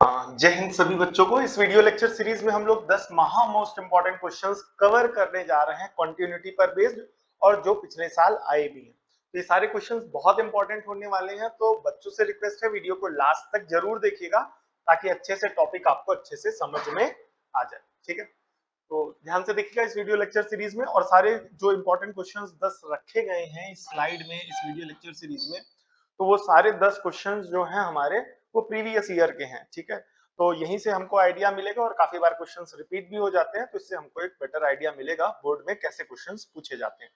जय हिंद सभी बच्चों को। इस वीडियो लेक्चर सीरीज में हम लोग 10 महा मोस्ट इंपॉर्टेंट क्वेश्चंस कवर करने जा रहे हैं कंटिन्यूटी पर बेस्ड और जो पिछले साल आए भी हैं। तो ये सारे क्वेश्चंस बहुत इंपॉर्टेंट होने वाले हैं, तो बच्चों से रिक्वेस्ट है वीडियो को लास्ट तक जरूर देखिएगा ताकि अच्छे से टॉपिक आपको अच्छे से समझ में आ जाए। ठीक है, तो ध्यान से देखिएगा इस वीडियो लेक्चर सीरीज में। और सारे जो इंपॉर्टेंट क्वेश्चंस 10 रखे गए हैं इस स्लाइड में, इस वीडियो लेक्चर सीरीज में, तो वो सारे 10 क्वेश्चंस जो हैं हमारे वो प्रीवियस ईयर के हैं। ठीक है, तो यहीं से हमको आइडिया मिलेगा और काफी बार क्वेश्चंस रिपीट भी हो जाते हैं, तो इससे हमको एक बेटर आइडिया मिलेगा बोर्ड में कैसे क्वेश्चंस पूछे जाते हैं।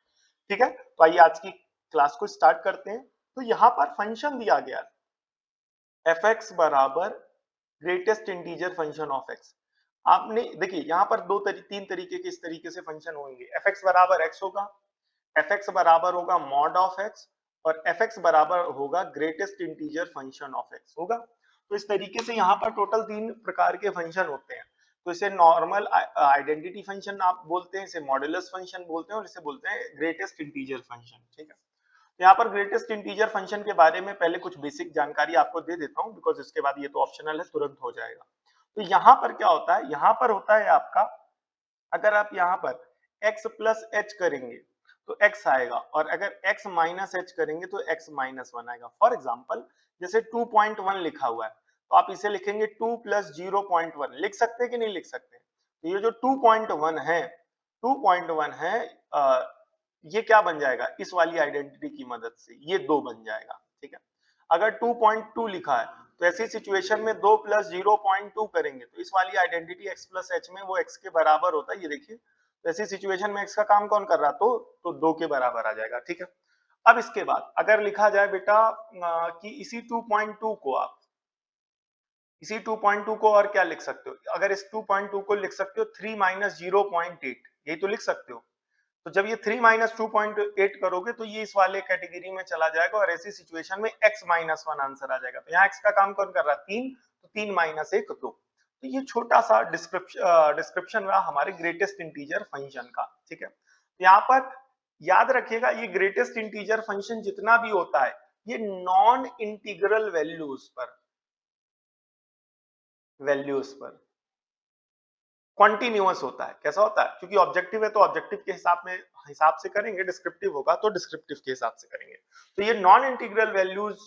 ठीक है, तो आइए आज की क्लास को स्टार्ट करते हैं। तो यहाँ पर फंक्शन दिया गया fx बराबर greatest integer function of x। आपने देखिए यहाँ पर तीन तरीके के इस तरीके से फंक्शन होंगे। fx बराबर x होगा, fx बराबर होगा मॉड ऑफ x, और fx बराबर होगा greatest integer function of x होगा। तो इस तरीके से यहाँ पर टोटल तीन प्रकार के फंक्शन होते हैं। तो इसे नॉर्मल आइडेंटिटी फंक्शन आप बोलते हैं, इसे मॉडुलस फंक्शन बोलते हैं, और इसे बोलते हैं ग्रेटेस्ट इंटीजर फंक्शन। ठीक है, यहाँ पर ग्रेटेस्ट इंटीजर फंक्शन के बारे में पहले कुछ बेसिक जानकारी आपको दे देता हूँ, बिकॉज इसके बाद ये तो ऑप्शनल है, तुरंत हो जाएगा। तो यहाँ पर क्या होता है, यहाँ पर होता है आपका, अगर आप यहाँ पर x प्लस एच करेंगे तो x आएगा, और अगर x माइनस एच करेंगे तो x माइनस वन आएगा। फॉर एग्जाम्पल जैसे 2.1 लिखा हुआ है, तो आप इसे लिखेंगे 2 प्लस 0.1, लिख सकते हैं कि नहीं लिख सकते? तो ये जो 2.1 है, 2.1 है, ये क्या बन जाएगा इस वाली आइडेंटिटी की मदद से, ये 2 बन जाएगा। ठीक है, अगर 2.2 लिखा है तो ऐसी सिचुएशन में 2 प्लस 0.2 करेंगे तो इस वाली आइडेंटिटी x प्लस एच में वो x के बराबर होता है। ये देखिए, तो ऐसी सिचुएशन में x का काम कौन कर रहा, तो 2 के बराबर आ जाएगा। ठीक है, अब इसके बाद अगर लिखा जाए बेटा कि इसी 2.2 को आप, इसी 2.2 को और क्या लिख सकते हो, अगर इस 2.2 को लिख सकते हो 3 माइनस 0.8, यही तो लिख सकते हो। तो जब ये 3 माइनस 2.8 करोगे तो ये इस वाले कैटेगरी में चला जाएगा, और ऐसी सिचुएशन में x माइनस वन आंसर आ जाएगा। तो यहाँ x का काम कौन कर रहा है, 3, तो 3 माइनस 1 2। तो ये छोटा सा डिस्क्रिप्शन रहा हमारे ग्रेटेस्ट इंटीजर फंक्शन का। ठीक है, तो यहाँ पर याद रखिएगा ये ग्रेटेस्ट इंटीजर फंक्शन जितना भी होता है ये नॉन इंटीग्रल वैल्यूज पर कॉन्टिन्यूअस होता है। कैसा होता है, क्योंकि ऑब्जेक्टिव है तो ऑब्जेक्टिव के हिसाब से करेंगे, डिस्क्रिप्टिव होगा तो डिस्क्रिप्टिव के हिसाब से करेंगे। तो ये नॉन इंटीग्रल वैल्यूज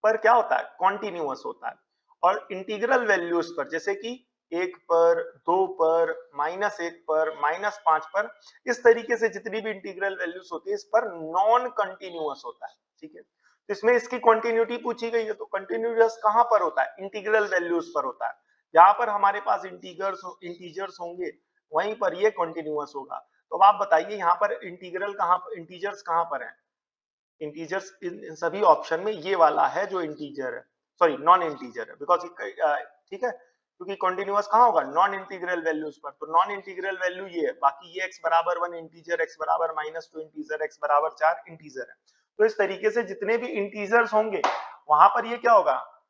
पर क्या होता है, कॉन्टिन्यूअस होता है। और इंटीग्रल वैल्यूज पर जैसे कि 1 पर, 2 पर, -1 पर, -5 पर, इस तरीके से जितनी भी इंटीग्रल वैल्यूज होती है इस पर नॉन कंटिन्यूअस होता है। ठीक है, तो इसमें इसकी कंटिन्यूटी पूछी गई है, तो कंटिन्यूअस कहां पर होता है, इंटीग्रल वैल्यूज पर होता है। जहां पर हमारे पास इंटीजर्स होंगे वहीं पर ये कंटिन्यूअस होगा। तो आप बताइए यहाँ पर इंटीजर्स कहां पर है, इंटीजर्स इन सभी ऑप्शन में ये वाला है जो इंटीजर है, सॉरी नॉन इंटीजर है, बिकॉज ठीक है, क्योंकि कंटिन्यूअस कहां होगा, नॉन इंटीग्रल वैल्यूज पर। तो नॉन इंटीग्रल वैल्यू ये है, बाकी ये x बराबर 1 इंटीजर, x बराबर -2 इंटीजर, x बराबर 4 इंटीजर है। तो इस तरीके से जितने भी इंटीजर्स होंगे वहां पर ये क्या होगा,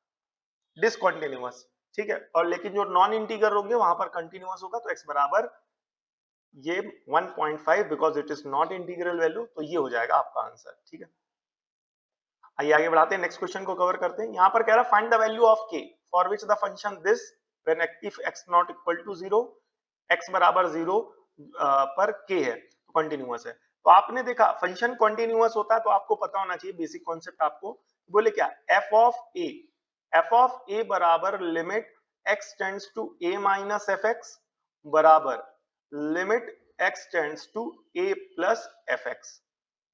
डिसकंटिन्यूअस। ठीक है, और लेकिन जो नॉन इंटीजर होंगे वहां पर कंटिन्यूअस होगा। तो x बराबर ये 1.5 because it is not integral value, तो ये हो जाएगा आपका आंसर। ठीक है, आइए आगे बढ़ाते हैं, नेक्स्ट क्वेश्चन को कवर करते हैं। यहाँ पर कह रहा है find the value of k for which the function this when if x not equal to 0, x बराबर 0 पर k है तो कंटिन्यूअस है। तो आपने देखा फंक्शन कंटिन्यूअस होता है तो आपको पता होना चाहिए बेसिक कॉन्सेप्ट आपको, बोले क्या, f ऑफ a बराबर limit x tends to a minus fx बराबर limit x tends to a plus fx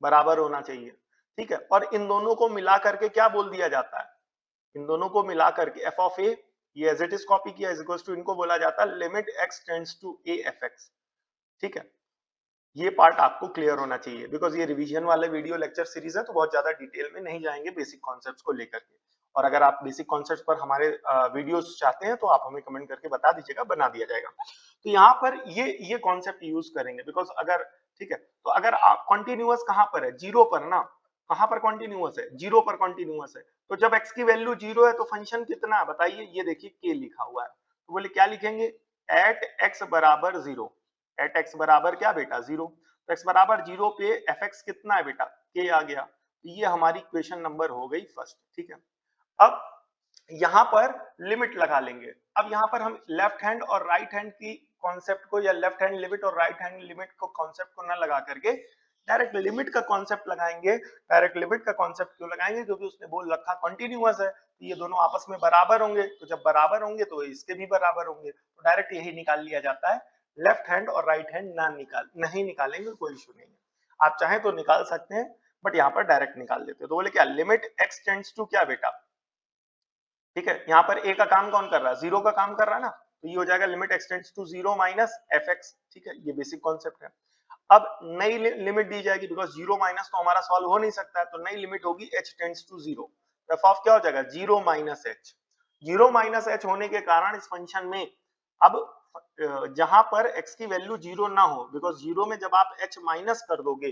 बराबर होना चाहिए। ठीक है, और इन दोनों को मिला करके क्या बोल दिया जाता है, इन दोनों को मिला करके f ऑफ a, ये एज इट इज कॉपी किया, इज इक्वल्स टू, इनको बोला जाता है limit x tends to a fx। ठीक है, ये पार्ट आपको क्लियर होना चाहिए, बिकॉज ये रिवीजन वाले वीडियो लेक्चर सीरीज है तो बहुत ज्यादा डिटेल में नहीं जाएंगे बेसिक कॉन्सेप्ट्स को लेकर के। और अगर आप बेसिक कॉन्सेप्ट्स पर हमारे वीडियोस चाहते हैं तो आप हमें कमेंट करके बता दीजिएगा, बना दिया जाएगा। तो यहाँ पर ये कॉन्सेप्ट यूज करेंगे, बिकॉज अगर, ठीक है, तो अगर आप कंटिन्यूअस कहां पर है, जीरो पर ना, कहां पर कंटिन्यूअस है, जीरो पर कंटिन्यूअस है। तो जब x की वैल्यू जीरो है तो फंक्शन कितना है बताइए, ये देखिए k लिखा हुआ है, तो बोले क्या लिखेंगे, एट x बराबर 0, एट x बराबर क्या बेटा 0, तो x बराबर 0 पे fx कितना है बेटा, k आ गया। तो ये हमारी क्वेश्चन नंबर हो गई फर्स्ट। ठीक है, अब यहाँ पर लिमिट लगा लेंगे। अब यहाँ पर हम लेफ्ट हैंड और राइट हैंड की कॉन्सेप्ट को या लेफ्ट हैंड लिमिट और राइट हैंड लिमिट को कॉन्सेप्ट को ना लगा करके डायरेक्ट लिमिट का कॉन्सेप्ट लगाएंगे। डायरेक्ट लिमिट का कॉन्सेप्ट क्यों लगाएंगे? क्योंकि उसने बोल रखा कॉन्टिन्यूअस है, तो ये दोनों आपस में बराबर होंगे, तो जब बराबर होंगे तो इसके भी बराबर होंगे, तो डायरेक्ट यही निकाल लिया जाता है। लेफ्ट हैंड और राइट हैंड नहीं निकालेंगे, कोई इशू नहीं है, आप चाहें तो निकाल सकते हैं, बट यहाँ पर डायरेक्ट निकाल देते हैं। तो बोले क्या, लिमिट x टेंड्स टू क्या बेटा, ठीक है, यहाँ पर a का काम कौन कर रहा है, जीरो का काम कर रहा है ना, तो ये हो जाएगा limit x tends to zero minus fx, ठीक है, ये बेसिक कॉन्सेप्ट है। अब नई लिमिट दी जाएगी, बिकॉज जीरो माइनस तो हमारा सॉल्व हो नहीं सकता है, तो नई लिमिट होगी h tends to zero, F of क्या हो जाएगा, zero minus H. Zero minus H होने के कारण इस फंक्शन में अब जहां पर x की वैल्यू जीरो ना हो, बिकॉज जीरो में जब आप h माइनस कर दोगे,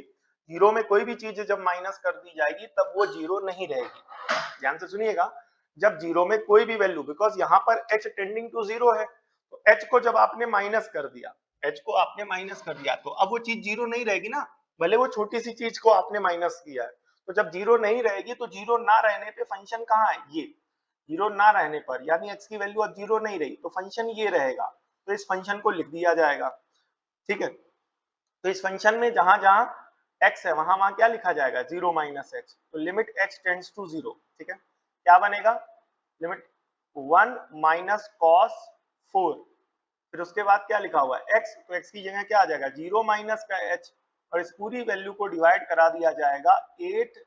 जीरो में कोई भी चीज जब माइनस कर दी जाएगी तब वो जीरो नहीं रहेगी। ध्यान से सुनिएगा, जब जीरो में कोई भी वैल्यू, बिकॉज यहाँ पर h टेंडिंग टू जीरो है, तो h को जब आपने माइनस कर दिया, h को आपने माइनस कर दिया, तो अब वो चीज जीरो नहीं रहेगी ना, भले वो छोटी सी चीज को आपने माइनस किया है, तो जब जीरो नहीं रहेगी तो जीरो ना रहने पे फंक्शन कहाँ है, ये जीरो ना रहने पर, यानी x की वैल्यू अब जीरो नहीं रही, तो फंक्शन ये रहेगा, तो इस फंक्शन को लिख दिया जाएगा, ठीक है। तो इस फंक्शन में जहां जहां x है वहां वहां क्या लिखा जाएगा, जीरो माइनस एच, तो limit x tends to zero, ठीक है, क्या बनेगा, limit one minus cos four, फिर उसके बाद क्या लिखा हुआ है x, तो x की जगह क्या आ जाएगा, जीरो माइनस का h, और इस पूरी वैल्यू को डिवाइड करा दिया जाएगा 8,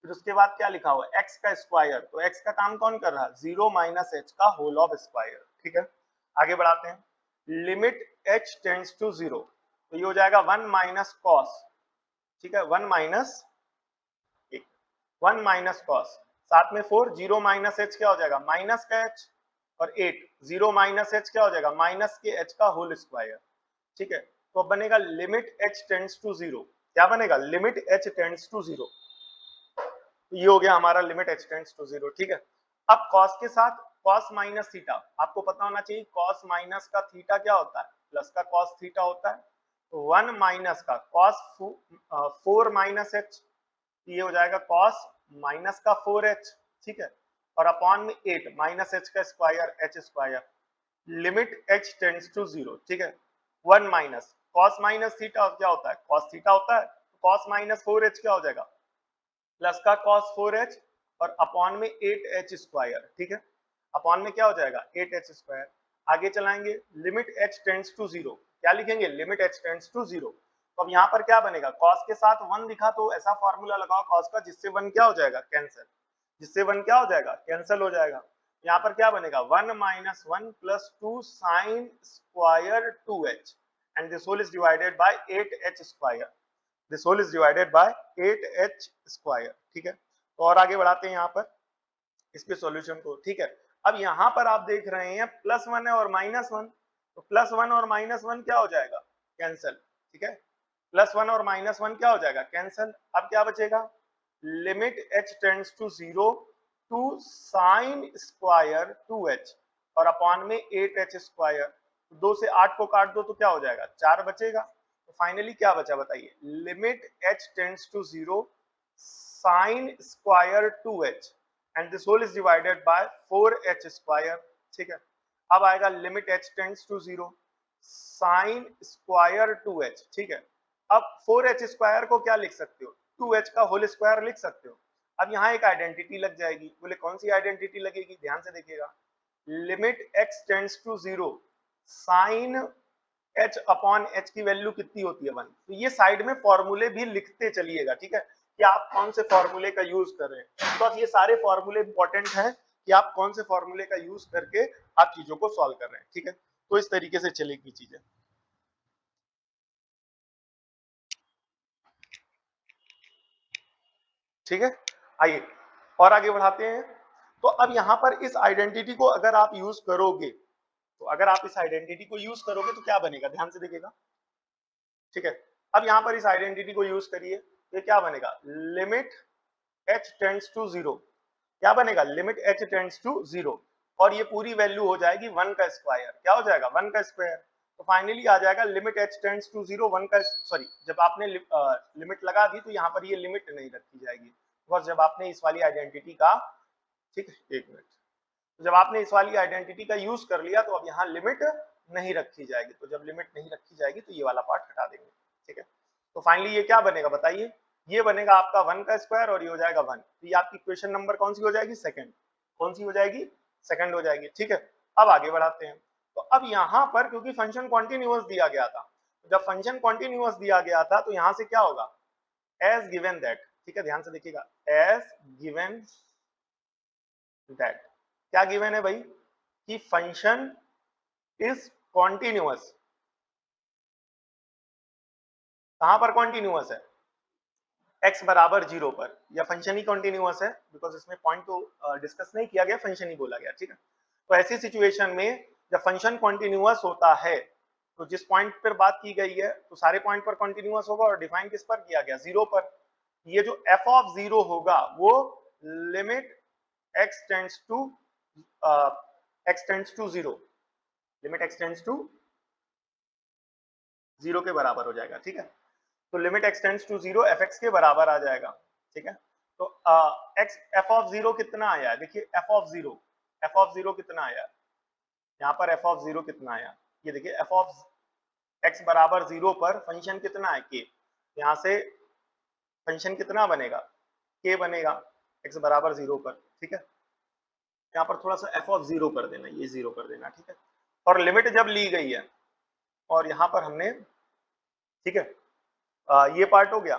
फिर उसके बाद क्या लिखा हुआ है x का स्क्वायर, तो x का काम कौन कर रहा है, जीरो माइनस एच का होल ऑफ स्क्वायर, ठीक है। आगे बढ़ाते हैं, limit h tends to zero, तो ये हो जाएगा वन माइनस कॉस, ठीक है, वन माइनस कॉस, साथ में फोर, जीरो माइनस एच क्या हो जाएगा, माइनस का एच, और 8, जीरो माइनस एच क्या हो जाएगा, माइनस के एच का होल स्क्वायर, ठीक है। तो बनेगा limit h tends to zero, क्या बनेगा, limit h tends to zero, ये हो गया हमारा limit h tends to zero, ठीक है। अब कॉस के साथ कॉस माइनस थीटा, आपको पता होना चाहिए कॉस माइनस का थीटा क्या होता है, प्लस का कॉस थीटा होता है, तो वन माइनस का कॉस फोर माइनस एच, ये हो जाएगा कॉस माइनस का फोर एच, ठीक है, और अपॉन में 8 माइनस एच का square, H square, limit h tends to zero, ठीक है। One minus cos minus theta क्या होता है, कॉस थीटा होता है, कॉस माइनस फोर एच क्या हो जाएगा, प्लस का कॉस फोर एच, और अपॉन में 8h स्क्वायर, ठीक है, अपॉन में क्या हो जाएगा 8h स्क्वायर। आगे चलाएंगे, limit h tends to zero, क्या लिखेंगे, limit h tends to zero, तो अब यहाँ पर क्या बनेगा, कॉस के साथ वन दिखा तो ऐसा फॉर्मूला लगाओ कॉस का जिससे वन क्या हो जाएगा, कैंसिल, जिससे वन क्या हो जाएगा, कैंसिल हो जाएगा। यहाँ पर क्या बनेगा, one minus one plus two sine square two H, and this whole is divided by 8h square, this whole is divided by 8h square, ठीक है। तो और आगे बढ़ाते हैं यहाँ पर इसके सॉल्यूशन को, ठीक है। अब यहाँ पर आप देख रहे हैं प्लस वन है और माइनस वन, तो प्लस वन और माइनस वन क्या हो जाएगा, कैंसिल, ठीक है, प्लस वन और माइनस वन क्या हो जाएगा, कैंसिल। अब क्या बचेगा, limit h tends to zero two sine square two H, और अपॉन में 8h स्क्वायर, दो से 8 को काट दो तो क्या हो जाएगा, 4 बचेगा। तो फाइनली क्या बचा बताइए, limit h tends to zero sine square two H, and this whole is divided by 4h square, ठीक है। अब आएगा limit h tends to zero sine square two H, ठीक है। अब 4h स्क्वायर को क्या लिख सकते हो, 2h का होल स्क्वायर लिख सकते हो। अब यहाँ एक आइडेंटिटी लग जाएगी, बोले कौन सी आइडेंटिटी लगेगी, ध्यान से देखिएगा, limit x tends to zero sine h upon h की वैल्यू कितनी होती है, 1, तो ये साइड में फॉर्मूले भी लिखते चलिएगा, ठीक है, कि आप कौन से फॉर्मूले का यूज कर रहे हैं, तो ये सारे फॉर्मूले इंपॉर्टेंट हैं कि आप कौन से फॉर्मूले का यूज करके आप चीजों को सॉल्व कर रहे हैं, ठीक है। तो इस तरीके से चलेगी चीजें, ठीक है। आइए और आगे बढ़ाते हैं। तो अब यहाँ पर इस आइडेंटिटी को अगर आप यूज करोगे, तो अगर आप इस आइडेंटिटी को यूज करोगे तो क्या बनेगा, ध्यान से देखिएगा, ठीक है। अब यहाँ पर इस आइडेंटिटी को यूज करिए, ये क्या बनेगा, limit h tends to zero, क्या बनेगा, limit h tends to zero, और ये पूरी वैल्यू हो जाएगी 1 का स्क्वायर, क्या हो जाएगा 1 का स्क्वायर, तो फाइनली आ जाएगा limit h tends to zero 1 का, सॉरी, जब आपने लिमिट लगा दी तो यहाँ पर ये लिमिट नहीं रखी जाएगी, बिकॉज जब आपने इस वाली आइडेंटिटी का, ठीक है, एक मिनट, तो जब आपने इस वाली आइडेंटिटी का यूज कर लिया तो अब यहाँ लिमिट नहीं रखी जाएगी, तो जब लिमिट नहीं रखी जाएगी तो ये वाला पार्ट हटा देंगे, ठीक है। तो फाइनली ये क्या बनेगा बताइए, ये बनेगा आपका 1 का स्क्वायर और ये हो जाएगा 1, तो ये आपकी इक्वेशन नंबर कौन सी हो जाएगी, सेकंड। कौन सी हो जाएगी, सेकंड हो जाएगी, ठीक है। अब आगे बढ़ाते हैं, तो अब यहाँ पर क्योंकि फंक्शन कॉन्टिन्यूअस दिया गया था, तो जब फंक्शन कॉन्टिन्यूअस दिया गया था तो यहाँ से क्या होगा, एज गिवन दैट, ठीक है, ध्यान से देखिएगा, एज गिवन दैट, क्या गिवन है भाई, कि फंक्शन इज कॉन्टिन्यूअस। कहां पर कॉन्टिन्यूअस है, x बराबर 0 पर, या फंक्शन ही कॉन्टिन्यूअस है, बिकॉज इसमें पॉइंट तो डिस्कस नहीं किया गया, फंक्शन ही बोला गया, ठीक है। तो ऐसी सिचुएशन में जब फंक्शन कॉन्टिन्यूअस होता है तो जिस पॉइंट पर बात की गई है तो सारे पॉइंट पर कॉन्टिन्यूअस होगा, और डिफाइन किस पर किया गया, 0 पर। ये जो f ऑफ 0 होगा वो limit x tends to zero, limit x tends to 0 के बराबर हो जाएगा, ठीक है। तो limit x tends to 0 fx के बराबर आ जाएगा, ठीक है। तो x f ऑफ 0 कितना आया है, देखिए f ऑफ 0 कितना आया, यहाँ पर f ऑफ 0 कितना आया, ये देखिए f ऑफ x बराबर 0 पर फंक्शन कितना है, k, यहाँ से फंक्शन कितना बनेगा, k बनेगा x बराबर 0 पर, ठीक है। यहाँ पर थोड़ा सा f ऑफ 0 कर देना, ये 0 कर देना, ठीक है। और लिमिट जब ली गई है और यहाँ पर हमने, ठीक है, ये पार्ट हो गया,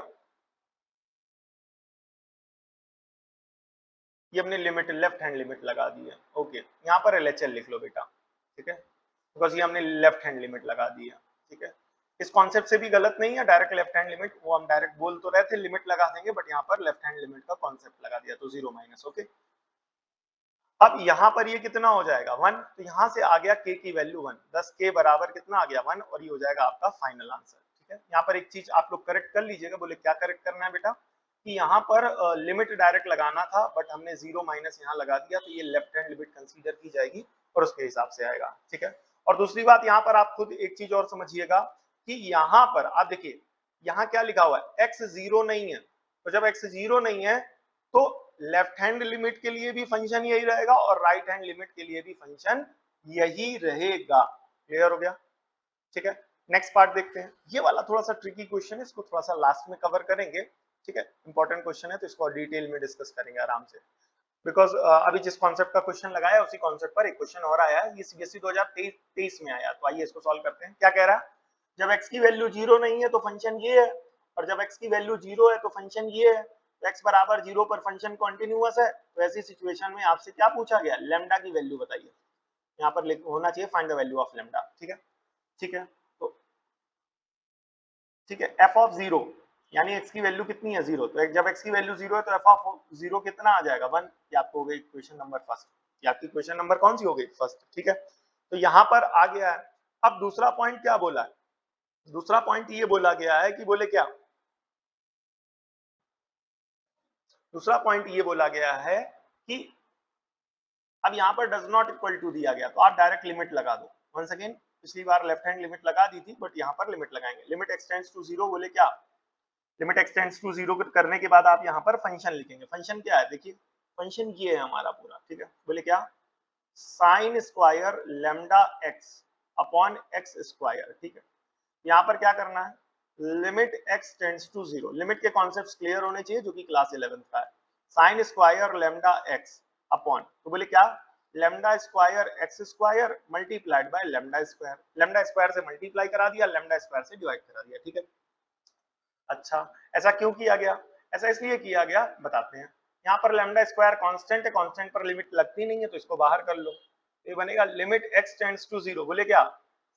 ये हमने लिमिट लेफ्ट हैंड लिमिट लगा दी है, ओके। यहाँ पर LHL लिख लो बेटा, ठीक है, बिकॉज ये हमने लेफ्ट हैंड लिमिट लगा दी है, ठीक है। इस कॉन्सेप्ट से भी गलत नहीं है, डायरेक्ट लेफ्ट हैंड लिमिट, वो हम डायरेक्ट बोल तो रहे थे लिमिट लगा देंगे, बट यहाँ पर लेफ्ट हैंड लिमिट का कॉन्सेप्ट लगा दिया, तो 0 माइनस, ओके। अब यहाँ पर ये कितना हो जाएगा 1, तो यहाँ से आ गया k की वैल्यू 1, 10 k बराबर कितना आ गया 1, और ये हो जाएगा आपका फाइनल आंसर, ठीक है। यहाँ पर एक चीज आप लोग करेक्ट कर लीजिएगा, बोले क्या करेक्ट करना है बेटा, कि यहाँ पर लिमिट डायरेक्ट लगाना था, बट हमने 0 माइनस यहाँ लगा दिया, तो ये लेफ्ट हैंड लिमिट कंसीडर की जाएगी और उसके हिसाब से आएगा, ठीक है। और दूसरी बात यहाँ पर आप खुद एक चीज और समझिएगा कि यहाँ पर आप देखिए, यहाँ क्या लिखा हुआ है, x 0 नहीं है, तो जब x 0 नहीं है तो लेफ्ट हैंड लिमिट के लिए भी फंक्शन यही रहेगा और राइट हैंड लिमिट के लिए भी फंक्शन यही रहेगा, क्लियर हो गया, ठीक है। नेक्स्ट पार्ट देखते हैं, ये वाला थोड़ा सा ट्रिकी क्वेश्चन है, इसको थोड़ा सा लास्ट में कवर करेंगे, ठीक है। इंपॉर्टेंट क्वेश्चन है तो इसको डिटेल में डिस्कस करेंगे आराम से, बिकॉज अभी जिस कॉन्सेप्ट का क्वेश्चन लगाया उसी कॉन्सेप्ट पर एक क्वेश्चन और आया है, ये CBSE 2023 में आया, तो आइए इसको सॉल्व करते हैं। क्या कह रहा है, जब x की वैल्यू 0 नहीं है तो फंक्शन ये है, और जब x की वैल्यू 0 है तो फंक्शन ये है, तो x बराबर 0 पर फंक्शन कॉन्टिन्यूअस है, तो ऐसी सिचुएशन में आपसे क्या पूछा गया, लैम्डा की वैल्यू बताइए, यहाँ पर होना चाहिए find the value of lambda, ठीक है, ठीक है। तो ठीक है, f ऑफ 0 यानी x की वैल्यू कितनी है 0, तो जब x की वैल्यू 0 है तो f ऑफ 0 कितना आ जाएगा 1, ये आपको हो गई इक्वेशन नंबर फर्स्ट, ये आपकी इक्वेशन नंबर कौन सी हो गई, फर्स्ट, ठीक है। तो यहाँ पर आ गया है। अब दूसरा पॉइंट क्या बोला है, दूसरा पॉइंट ये बोला गया है कि बोले क्या, दूसरा पॉइंट ये बोला गया है कि अब यहाँ पर डज नॉट इक्वल टू दिया गया, तो आप डायरेक्ट लिमिट लगा दो, वंस अगेन पिछली बार लेफ्ट हैंड लिमिट लगा दी थी, बट यहाँ पर लिमिट लगाएंगे, लिमिट एक्सटेंड्स टू 0, बोले क्या, लिमिट एक्सटेंड्स टू 0 करने के बाद आप यहाँ पर फंक्शन लिखेंगे, फंक्शन क्या है, देखिए फंक्शन ये है हमारा पूरा, ठीक है, बोले क्या, sine square lambda x upon x square, ठीक है। यहाँ पर क्या करना है, limit x tends to 0, limit के कॉन्सेप्ट्स क्लियर होने चाहिए जो कि क्लास 11 का है, sine square lambda x upon, तो बोले क्या, lambda square x square multiplied by lambda square, lambda square से मल्टीप्लाई करा दिया, लैम्डा स्क्वायर से डिवाइड करा दिया, ठीक है। अच्छा, ऐसा क्यों किया गया, ऐसा इसलिए किया गया, बताते हैं। यहाँ पर लैम्डा स्क्वायर कांस्टेंट है, कांस्टेंट पर लिमिट लगती नहीं है तो इसको बाहर कर लो, ये बनेगा लिमिट x टेंड्स टू 0, बोले क्या,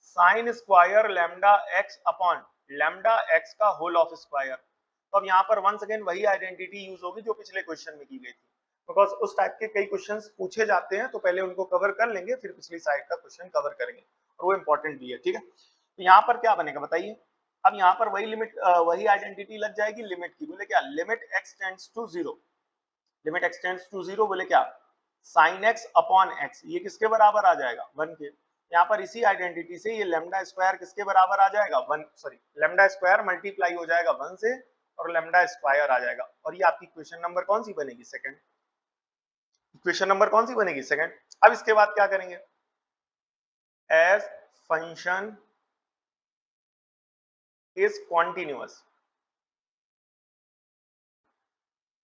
sine square lambda x upon lambda x का होल ऑफ स्क्वायर। तो अब यहाँ पर वंस अगेन वही आइडेंटिटी यूज होगी जो पिछले क्वेश्चन में की गई थी, बिकॉज उस टाइप के कई क्वेश्चंस पूछे जाते हैं, तो पहले उनको कवर कर लेंगे फिर पिछली साइड का क्वेश्चन कवर करेंगे, और वो इंपॉर्टेंट भी है, ठीक है। तो यहाँ पर क्या बनेगा बताइए, अब यहाँ पर वही लिमिट वही आइडेंटिटी लग जाएगी लिमिट की, बोले क्या, limit x tends to 0, limit x tends to 0, बोले क्या, साइन x अपॉन x, ये किसके बराबर आ जाएगा 1 के, यहाँ पर इसी आइडेंटिटी से ये लैम्डा स्क्वायर किसके बराबर आ जाएगा 1, सॉरी लैम्डा स्क्वायर मल्टीप्लाई हो जाएगा 1 से और लैम्डा स्क्वायर आ जाएगा, और ये आपकी क्वेश्चन नंबर कौन सी बनेगी, सेकंड। इक्वेशन नंबर कौन सी बनेगी? सेकंड। अब इसके बाद क्या करेंगे? As function is continuous,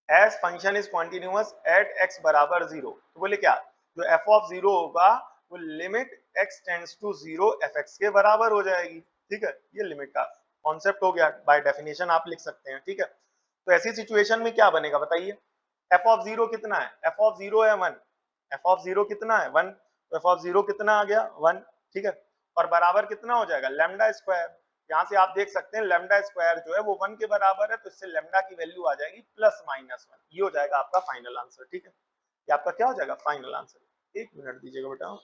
as function is continuous at x बराबर 0, तो बोले क्या, जो f ऑफ 0 होगा वो limit x tends to 0 fx के बराबर हो जाएगी। ठीक है, ये लिमिट का कॉन्सेप्ट हो गया, बाय डेफिनेशन आप लिख सकते हैं। ठीक है, तो ऐसी सिचुएशन में क्या बनेगा बताइए? f ऑफ 0 कितना है? f ऑफ 0 है 1, f ऑफ 0 कितना है? 1, तो f ऑफ 0 कितना आ गया? 1। ठीक है, और बराबर कितना हो जाएगा? Lambda square. यहाँ से आप देख सकते हैं लैम्डा स्क्वायर जो है वो 1 के बराबर है, तो इससे लैम्डा की वैल्यू आ जाएगी +-1। ये हो जाएगा आपका फाइनल आंसर। ठीक है, ये आपका क्या हो जाएगा? Final answer. एक मिनट दीजिएगा बेटा।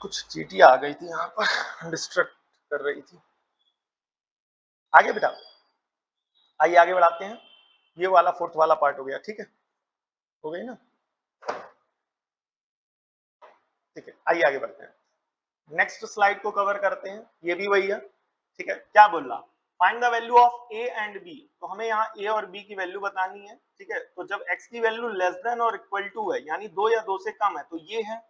कुछ चीटी आ गई थी यहाँ पर, डिस्ट्रैक्ट कर रही थी। आगे बेटा, आइए आगे बढ़ाते हैं। ये वाला फोर्थ वाला पार्ट हो गया। ठीक है, हो गई ना? ठीक है, आइए आगे बढ़ते हैं। नेक्स्ट स्लाइड को कवर करते हैं, ये भी वही है। ठीक है, क्या बोल रहा? Find the value of a and b, तो हमें यहाँ a और b की वैल्यू बतानी है। ठीक है, तो जब x की वैल्यू लेस देन और इक्वल टू है, यानी 2 या 2 से कम है तो ये है,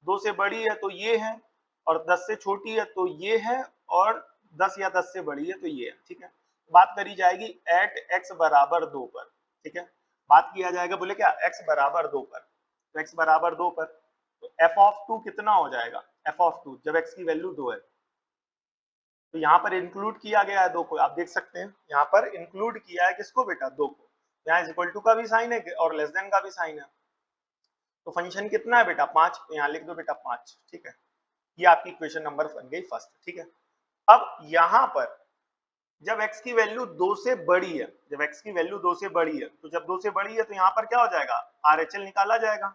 2 से बड़ी है तो ये है, और 10 से छोटी है तो ये है, और 10 या 10 से बड़ी है तो ये है। ठीक है, बात करी जाएगी एट x बराबर 2 पर। ठीक है, बात किया जाएगा बोले क्या, x बराबर 2 पर, तो x बराबर 2 पर तो f ऑफ 2 कितना हो जाएगा? f ऑफ 2 जब x की वैल्यू 2 है, तो यहाँ पर इंक्लूड किया गया है 2 को, आप देख सकते हैं यहाँ पर इंक्लूड किया है किसको बेटा? 2 को। यहाँ इज इक्वल टू का भी साइन है और लेस देन का भी साइन है, तो फंक्शन कितना है बेटा? 5, तो यहाँ लिख दो बेटा 5। ठीक है, ये आपकी इक्वेशन नंबर बन गई फर्स्ट। ठीक है, अब यहाँ पर जब x की वैल्यू 2 से बड़ी है, जब x की वैल्यू 2 से बड़ी है, तो जब 2 से बड़ी है तो यहाँ पर क्या हो जाएगा? RHL निकाला जाएगा,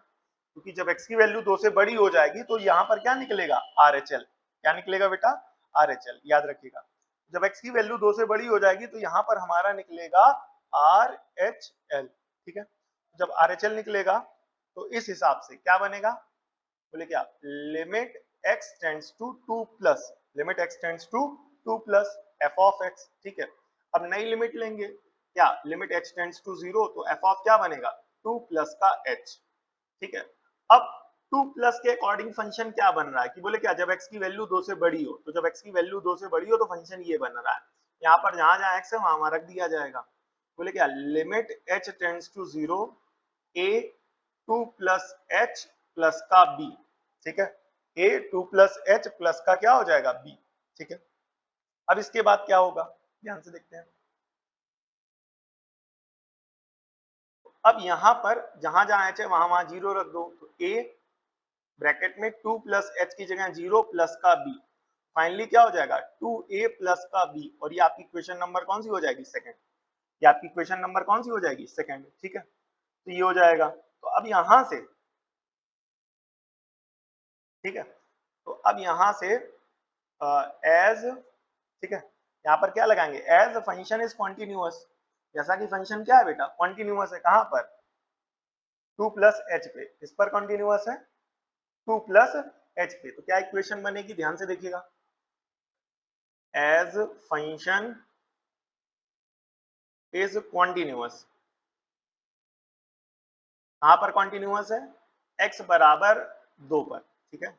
क्योंकि जब x की वैल्यू 2 से बड़ी हो जाएगी तो यहाँ पर क्या निकलेगा? RHL। क्या निकलेगा बेटा? RHL, याद रखिएगा। जब x की वैल्यू 2 से बड़ी हो जाएगी तो यहाँ पर हमारा निकलेगा RHL। ठीक है, जब RHL निकलेगा तो इस हिसाब से क्या बनेगा? बोले क्या, limit x tends to 2 plus, limit x tends to 2 plus f of x। ठीक है, अब नई लिमिट लेंगे, क्या, लिमिट h टेंड्स टू 0, तो f ऑफ क्या बनेगा? 2 प्लस का h। ठीक है, अब 2 प्लस के अकॉर्डिंग फंक्शन क्या बन रहा है कि बोले क्या, जब x की वैल्यू 2 से बड़ी हो, तो जब x की वैल्यू 2 से बड़ी हो तो फंक्शन ये बन रहा है। यहाँ पर जहां जहां x है वहां रख दिया जाएगा। बोले क्या, limit h tends to 0 a 2 plus h plus का b। ठीक है, a 2 प्लस h प्लस का क्या हो जाएगा? b। ठीक है, अब इसके बाद क्या होगा, ध्यान से देखते हैं। अब यहाँ पर जहां जहां h है वहां वहां 0 रख दो, तो a ब्रैकेट में 2 प्लस h की जगह 0 प्लस का b, फाइनली क्या हो जाएगा? 2a प्लस का b, और ये आपकी क्वेश्चन नंबर कौन सी हो जाएगी? सेकंड। ये आपकी क्वेश्चन नंबर कौन सी हो जाएगी? सेकंड। ठीक है, तो ये हो जाएगा। तो अब यहां से, ठीक है, तो अब यहां से एज, ठीक है, यहाँ पर क्या लगाएंगे? एज फंक्शन इज कॉन्टिन्यूअस, जैसा कि फंक्शन क्या है बेटा? कॉन्टिन्यूअस है। कहां पर? 2 प्लस एच पे, इस पर कॉन्टिन्यूअस है 2 प्लस एच पे, तो क्या इक्वेशन बनेगी? ध्यान से देखिएगा, एज फंक्शन इज कॉन्टिन्यूअस, कहां पर कॉन्टिन्यूअस है? x बराबर 2 पर। ठीक है,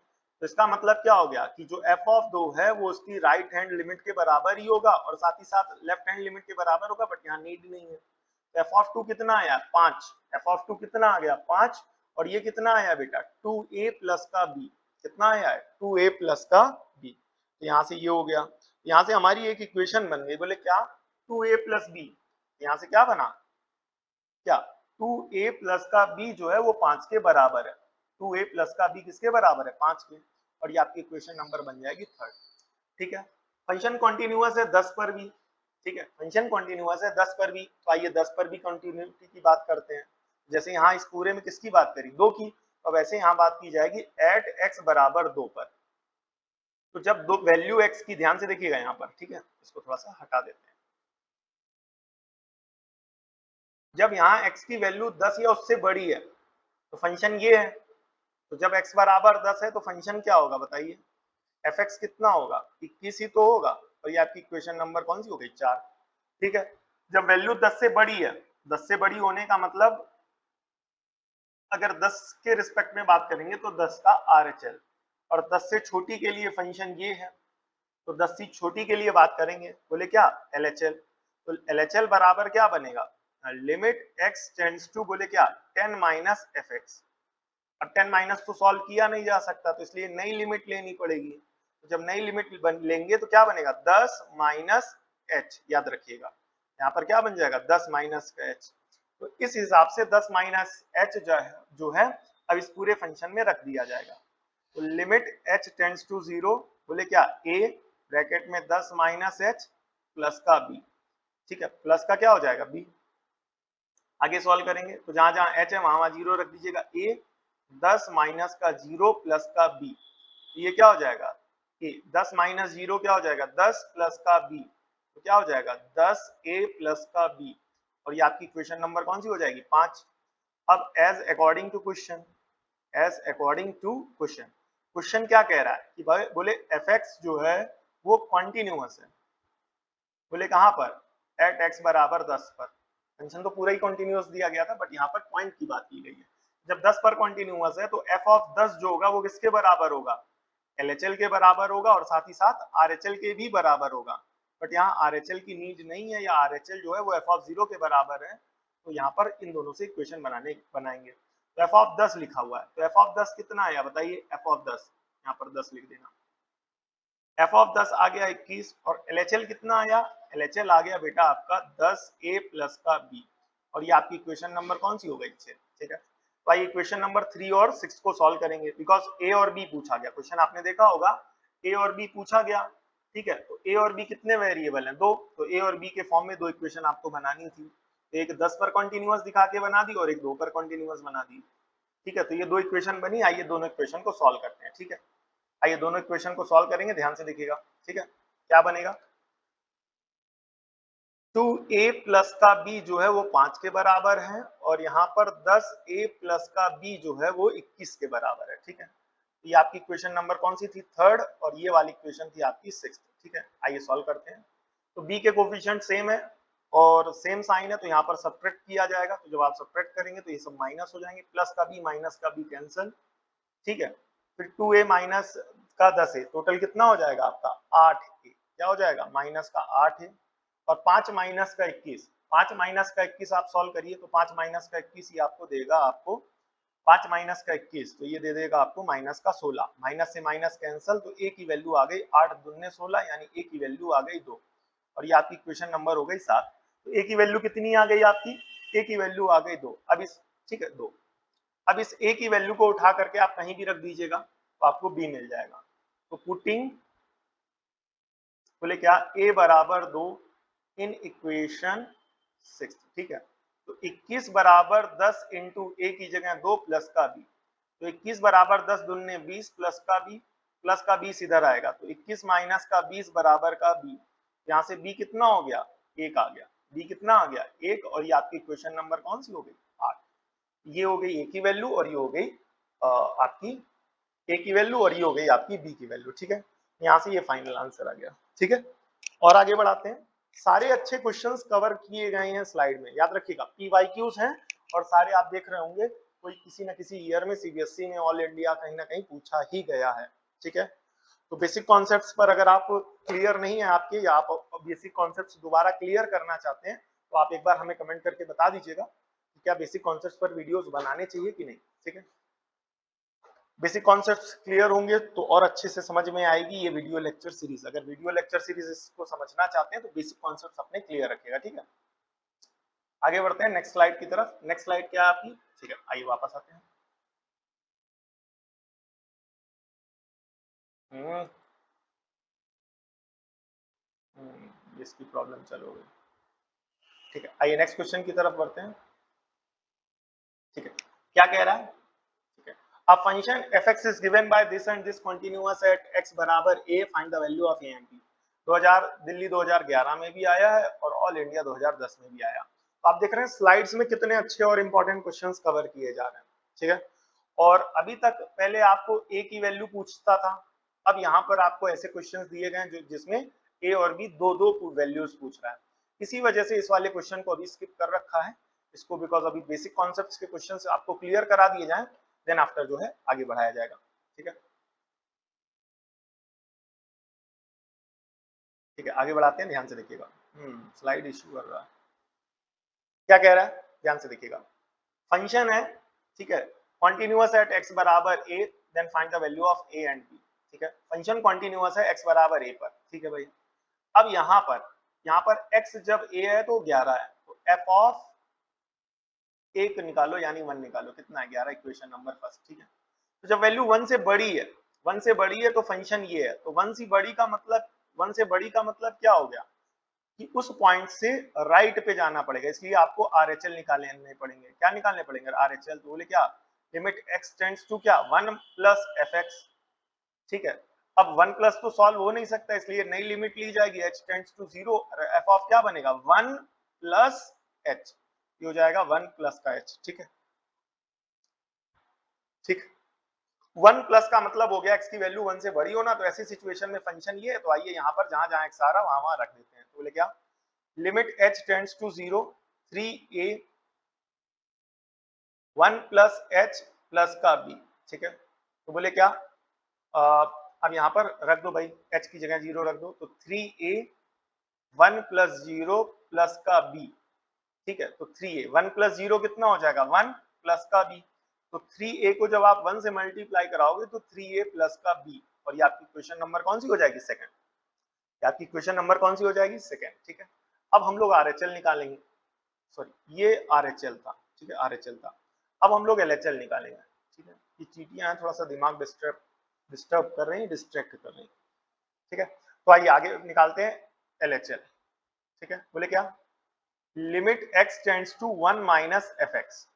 तो इसका मतलब क्या हो गया कि जो f ऑफ 2 है वो उसकी राइट हैंड लिमिट के बराबर ही होगा, और साथ ही साथ लेफ्ट हैंड लिमिट के बराबर होगा, बट यहाँ नीड नहीं है। तो f ऑफ 2 कितना आया? 5। f ऑफ 2 कितना आ गया? 5। और ये कितना आया बेटा? 2a प्लस का b। कितना आया है? 2a प्लस का b। तो यहाँ से ये हो गया, यहाँ से हमारी एक इक्वेशन बन गई। बोले क्या? 2a प्लस b, यहाँ से क्या बना? क्या? 2a प्लस का b जो है वो 5 के बराबर है। 2a प्लस का b किसके बराबर है? 5 के। और ये आपकी इक्वेशन नंबर बन जाएगी थर्ड। ठीक है, फंक्शन कॉन्टिन्यूअस है 10 पर भी। ठीक है, फंक्शन कॉन्टिन्यूअस है 10 पर भी, तो आइए 10 पर भी कंटिन्यूटी की बात करते हैं। जैसे यहाँ इस पूरे में किसकी बात करी? 2 की, तो वैसे यहाँ बात की जाएगी एट x बराबर 2 पर। तो जब दो वैल्यू x की, ध्यान से देखिएगा यहाँ पर, ठीक है, इसको थोड़ा सा हटा देते हैं। जब यहाँ x की वैल्यू 10 या उससे बड़ी है तो फंक्शन ये है, तो जब x बराबर 10 है तो फंक्शन क्या होगा बताइए, fx कितना होगा, 21 ही तो होगा। और ये आपकी इक्वेशन नंबर कौन सी हो गई, 4। ठीक है, जब वैल्यू 10 से बड़ी है, 10 से बड़ी होने का मतलब अगर 10 के रिस्पेक्ट में बात करेंगे तो 10 का RHL, और 10 से छोटी के लिए फंक्शन ये है, तो 10 से छोटी के लिए बात करेंगे, बोले क्या, LHL। तो LHL बराबर क्या बनेगा, लिमिट x टेंड्स टू बोले क्या 10 माइनस fx। अब 10 माइनस तो सॉल्व किया नहीं जा सकता, तो इसलिए नई लिमिट लेनी पड़ेगी। तो जब नई लिमिट लेंगे तो क्या बनेगा, 10 माइनस h, याद रखिएगा यहाँ पर क्या बन जाएगा, 10 माइनस का h। तो इस हिसाब से 10 माइनस h जो है अब इस पूरे फंक्शन में रख दिया जाएगा। तो लिमिट h टेंड्स टू 0 बोले क्या a ब्रैकेट में 10 माइनस h प्लस का b। ठीक है, प्लस का क्या हो जाएगा b। आगे सॉल्व करेंगे तो जहां जहां h है वहां 0 रख दीजिएगा, a 10 माइनस का 0 प्लस का b, ये क्या हो जाएगा a, 10 माइनस 0 क्या हो जाएगा 10 प्लस का b, तो क्या हो जाएगा 10a प्लस का b। और ये आपकी क्वेश्चन नंबर कौन सी हो जाएगी, 5। अब as according to question, as according to question, question क्या कह रहा है कि भाई बोले fx जो है वो कॉन्टिन्यूअस है, बोले कहां पर, एट x बराबर 10 पर। फंक्शन तो पूरा ही कॉन्टिन्यूअस दिया गया था, बट यहाँ पर पॉइंट की बात की गई है। जब 10 पर कॉन्टिन्यूअस है तो f ऑफ 10 जो होगा वो किसके बराबर होगा, LHL के बराबर होगा, और साथ ही साथ RHL के भी बराबर होगा। बट यहाँ RHL की नीड नहीं है, या RHL जो है वो f ऑफ 0 के बराबर है, तो यहाँ पर इन दोनों से इक्वेशन बनाएंगे। तो f ऑफ 10 लिखा हुआ है, तो f ऑफ 10 कितना आया बताइए, f ऑफ 10 यहाँ पर 10 लिख देना, f ऑफ 10 आ गया 21, और LHL कितना आया, LHL आ गया बेटा आपका 10a प्लस का b। और ये आपकी इक्वेशन नंबर कौन सी हो गई, 6। ठीक है, तो आइए इक्वेशन नंबर 3 और 6 को सॉल्व करेंगे, बिकॉज a और b पूछा गया, क्वेश्चन आपने देखा होगा a और b पूछा गया। ठीक है, तो a और b कितने वेरिएबल हैं, 2, तो a और b के फॉर्म में दो इक्वेशन आपको बनानी थी, एक 10 पर कॉन्टिन्यूअस दिखा के बना दी और एक 2 पर कॉन्टिन्यूअस बना दी। ठीक है, तो ये दो इक्वेशन बनी, आइए दोनों इक्वेशन को सॉल्व करते हैं। ठीक है, आइए दोनों इक्वेशन को सॉल्व करेंगे, ध्यान से देखिएगा। ठीक है, क्या बनेगा, 2a प्लस का b जो है वो 5 के बराबर है, और यहाँ पर 10a प्लस का b जो है वो 21 के बराबर है। ठीक है, ये आपकी इक्वेशन नंबर कौन सी थी, 3rd, और ये वाली इक्वेशन थी आपकी 6th। ठीक है, आइए सॉल्व करते हैं। तो b के कोफिशिएंट सेम है और सेम साइन है, तो यहाँ पर सब्ट्रैक्ट किया जाएगा, तो जब आप सब्ट्रैक्ट करेंगे तो ये सब माइनस हो जाएंगे, प्लस का b माइनस का b कैंसिल। ठीक है, फिर 2a माइनस का 10 है, टोटल कितना हो जाएगा आपका 8a, क्या हो जाएगा माइनस का 8 है, और 5 माइनस का 21, 5 माइनस का 21 आप सॉल्व करिए तो 5 माइनस का 21 ही आपको देगा, आपको 5 माइनस का 21 तो ये दे देगा आपको माइनस का 16, माइनस से माइनस कैंसिल, तो a की वैल्यू आ गई 8 दूने 16, यानी a की वैल्यू आ गई 2, और ये आपकी क्वेश्चन नंबर हो गई 7। तो a की वैल्यू कितनी आ गई आपकी, a की वैल्यू आ गई 2। अब इस, ठीक है 2, अब इस a की वैल्यू को उठा करके आप कहीं भी रख दीजिएगा तो आपको b मिल जाएगा। तो पुटिंग बोले क्या a बराबर 2 इन इक्वेशन 6। ठीक है, तो 21 बराबर 10 इंटू a की जगह 2 प्लस का b, तो 21 बराबर 10 दूने 20 प्लस का b, प्लस का 20 इधर आएगा, तो 21 माइनस का 20 बराबर का b, यहाँ से b कितना हो गया, 1 आ गया, b कितना आ गया 1, और ये आपकी क्वेश्चन नंबर कौन सी हो गई, 8। ये हो गई a की वैल्यू, और ये हो गई आपकी a की वैल्यू, और ये हो गई आपकी b की वैल्यू। ठीक है, यहाँ से ये फाइनल आंसर आ गया। ठीक है, और आगे बढ़ाते हैं। सारे अच्छे क्वेश्चंस कवर किए गए हैं स्लाइड में, याद रखिएगा पीवाईक्यूज हैं, और सारे आप देख रहे होंगे कोई किसी न किसी ईयर में सीबीएसई में ऑल इंडिया कहीं ना कहीं पूछा ही गया है। ठीक है, तो बेसिक कॉन्सेप्ट्स पर अगर आप क्लियर नहीं है आपके, या आप बेसिक कॉन्सेप्ट्स दोबारा क्लियर करना चाहते हैं, तो आप एक बार हमें कमेंट करके बता दीजिएगा कि क्या बेसिक कॉन्सेप्ट्स पर वीडियोस बनाने चाहिए कि नहीं। ठीक है, बेसिक कॉन्सेप्ट्स क्लियर होंगे तो और अच्छे से समझ में आएगी ये वीडियो लेक्चर सीरीज। अगर वीडियो लेक्चर सीरीज इसको समझना चाहते हैं तो बेसिक कॉन्सेप्ट्स अपने क्लियर रखिएगा। ठीक है, आगे बढ़ते हैं नेक्स्ट स्लाइड की तरफ। नेक्स्ट स्लाइड क्या है आपकी, ठीक है आइए वापस आते हैं। इसकी प्रॉब्लम चलो गई। ठीक है, आइए नेक्स्ट क्वेश्चन की तरफ बढ़ते हैं। ठीक है, क्या कह रहा है, A function fx is given by this and this continuous at x बराबर a, find the value of a and b। 2000 Delhi 2011 में भी आया है और ऑल इंडिया 2010 में भी आया। तो आप देख रहे हैं स्लाइड्स में कितने अच्छे और इंपॉर्टेंट क्वेश्चंस कवर किए जा रहे हैं। ठीक है, और अभी तक पहले आपको ए की वैल्यू पूछता था, अब यहाँ पर आपको ऐसे क्वेश्चंस दिए गए हैं जो जिसमें ए और बी दो दो वैल्यूज पूछ रहा है। इसी वजह से इस वाले क्वेश्चन को अभी स्किप कर रखा है इसको, बिकॉज अभी बेसिक कॉन्सेप्ट्स के क्वेश्चंस आपको क्लियर करा दिए जाएं, देन आफ्टर जो है आगे बढ़ाया जाएगा। ठीक है, ठीक है, आगे बढ़ाते हैं, ध्यान से देखिएगा। स्लाइड इशू कर रहा है, क्या कह रहा है, ध्यान से देखिएगा। फंक्शन है, ठीक है, कॉन्टिन्यूअस एट एक्स बराबर a, then find the value of a and b. ठीक है, फंक्शन कॉन्टिन्यूअस है एक्स बराबर ए पर। ठीक है भाई, अब यहाँ पर x जब a है तो 11 है, तो f ऑफ एक निकालो यानी 1 निकालो, कितना है 11, इक्वेशन नंबर फर्स्ट। ठीक है, तो जब वैल्यू 1 से बड़ी है, 1 से बड़ी है तो फंक्शन ये है, तो 1 से बड़ी का मतलब, 1 से बड़ी का मतलब क्या हो गया कि उस पॉइंट से राइट पे जाना पड़ेगा, इसलिए आपको आरएचएल निकालने पड़ेंगे। क्या निकालने पड़ेंगे आरएचएल, तो बोले क्या, लिमिट x टेंड्स टू क्या 1 प्लस fx। ठीक है, अब 1 प्लस तो सॉल्व हो नहीं सकता, इसलिए नई लिमिट ली जाएगी, h tends to 0, f of क्या बनेगा 1 प्लस h, ये हो जाएगा 1 प्लस का h। ठीक है, ठीक, 1 प्लस का मतलब हो गया x की वैल्यू 1 से बड़ी होना, तो ऐसी सिचुएशन में फंक्शन ये है, तो आइए यहाँ पर जहां जहां x आ रहा वहां वहां रख देते हैं। तो बोले क्या, limit h tends to 0 3a 1 plus h plus का b। ठीक है, तो बोले क्या, अब यहाँ पर रख दो भाई, h की जगह 0 रख दो, तो 3a 1 प्लस 0 प्लस का b। ठीक है, तो 3a 1 प्लस 0 कितना हो जाएगा 1 प्लस का b, तो 3a को जब आप 1 से मल्टीप्लाई कराओगे तो 3a प्लस का b, और ये आपकी क्वेश्चन नंबर कौन सी हो जाएगी सेकंड, ये आपकी क्वेश्चन नंबर कौन सी हो जाएगी सेकंड। ठीक है, अब हम लोग आरएचएल निकालेंगे, सॉरी ये आरएचएल था, ठीक है आरएचएल था, अब हम लोग एलएचएल निकालेंगे। ठीक है, ये चीटियां हैं, थोड़ा सा दिमाग डिस्टर्ब कर रही हैं, डिस्ट्रैक्ट कर रही हैं। ठीक है, तो आइए आगे निकालते हैं एलएचएल। ठीक है, बोले क्या, limit x tends to 1 minus f x.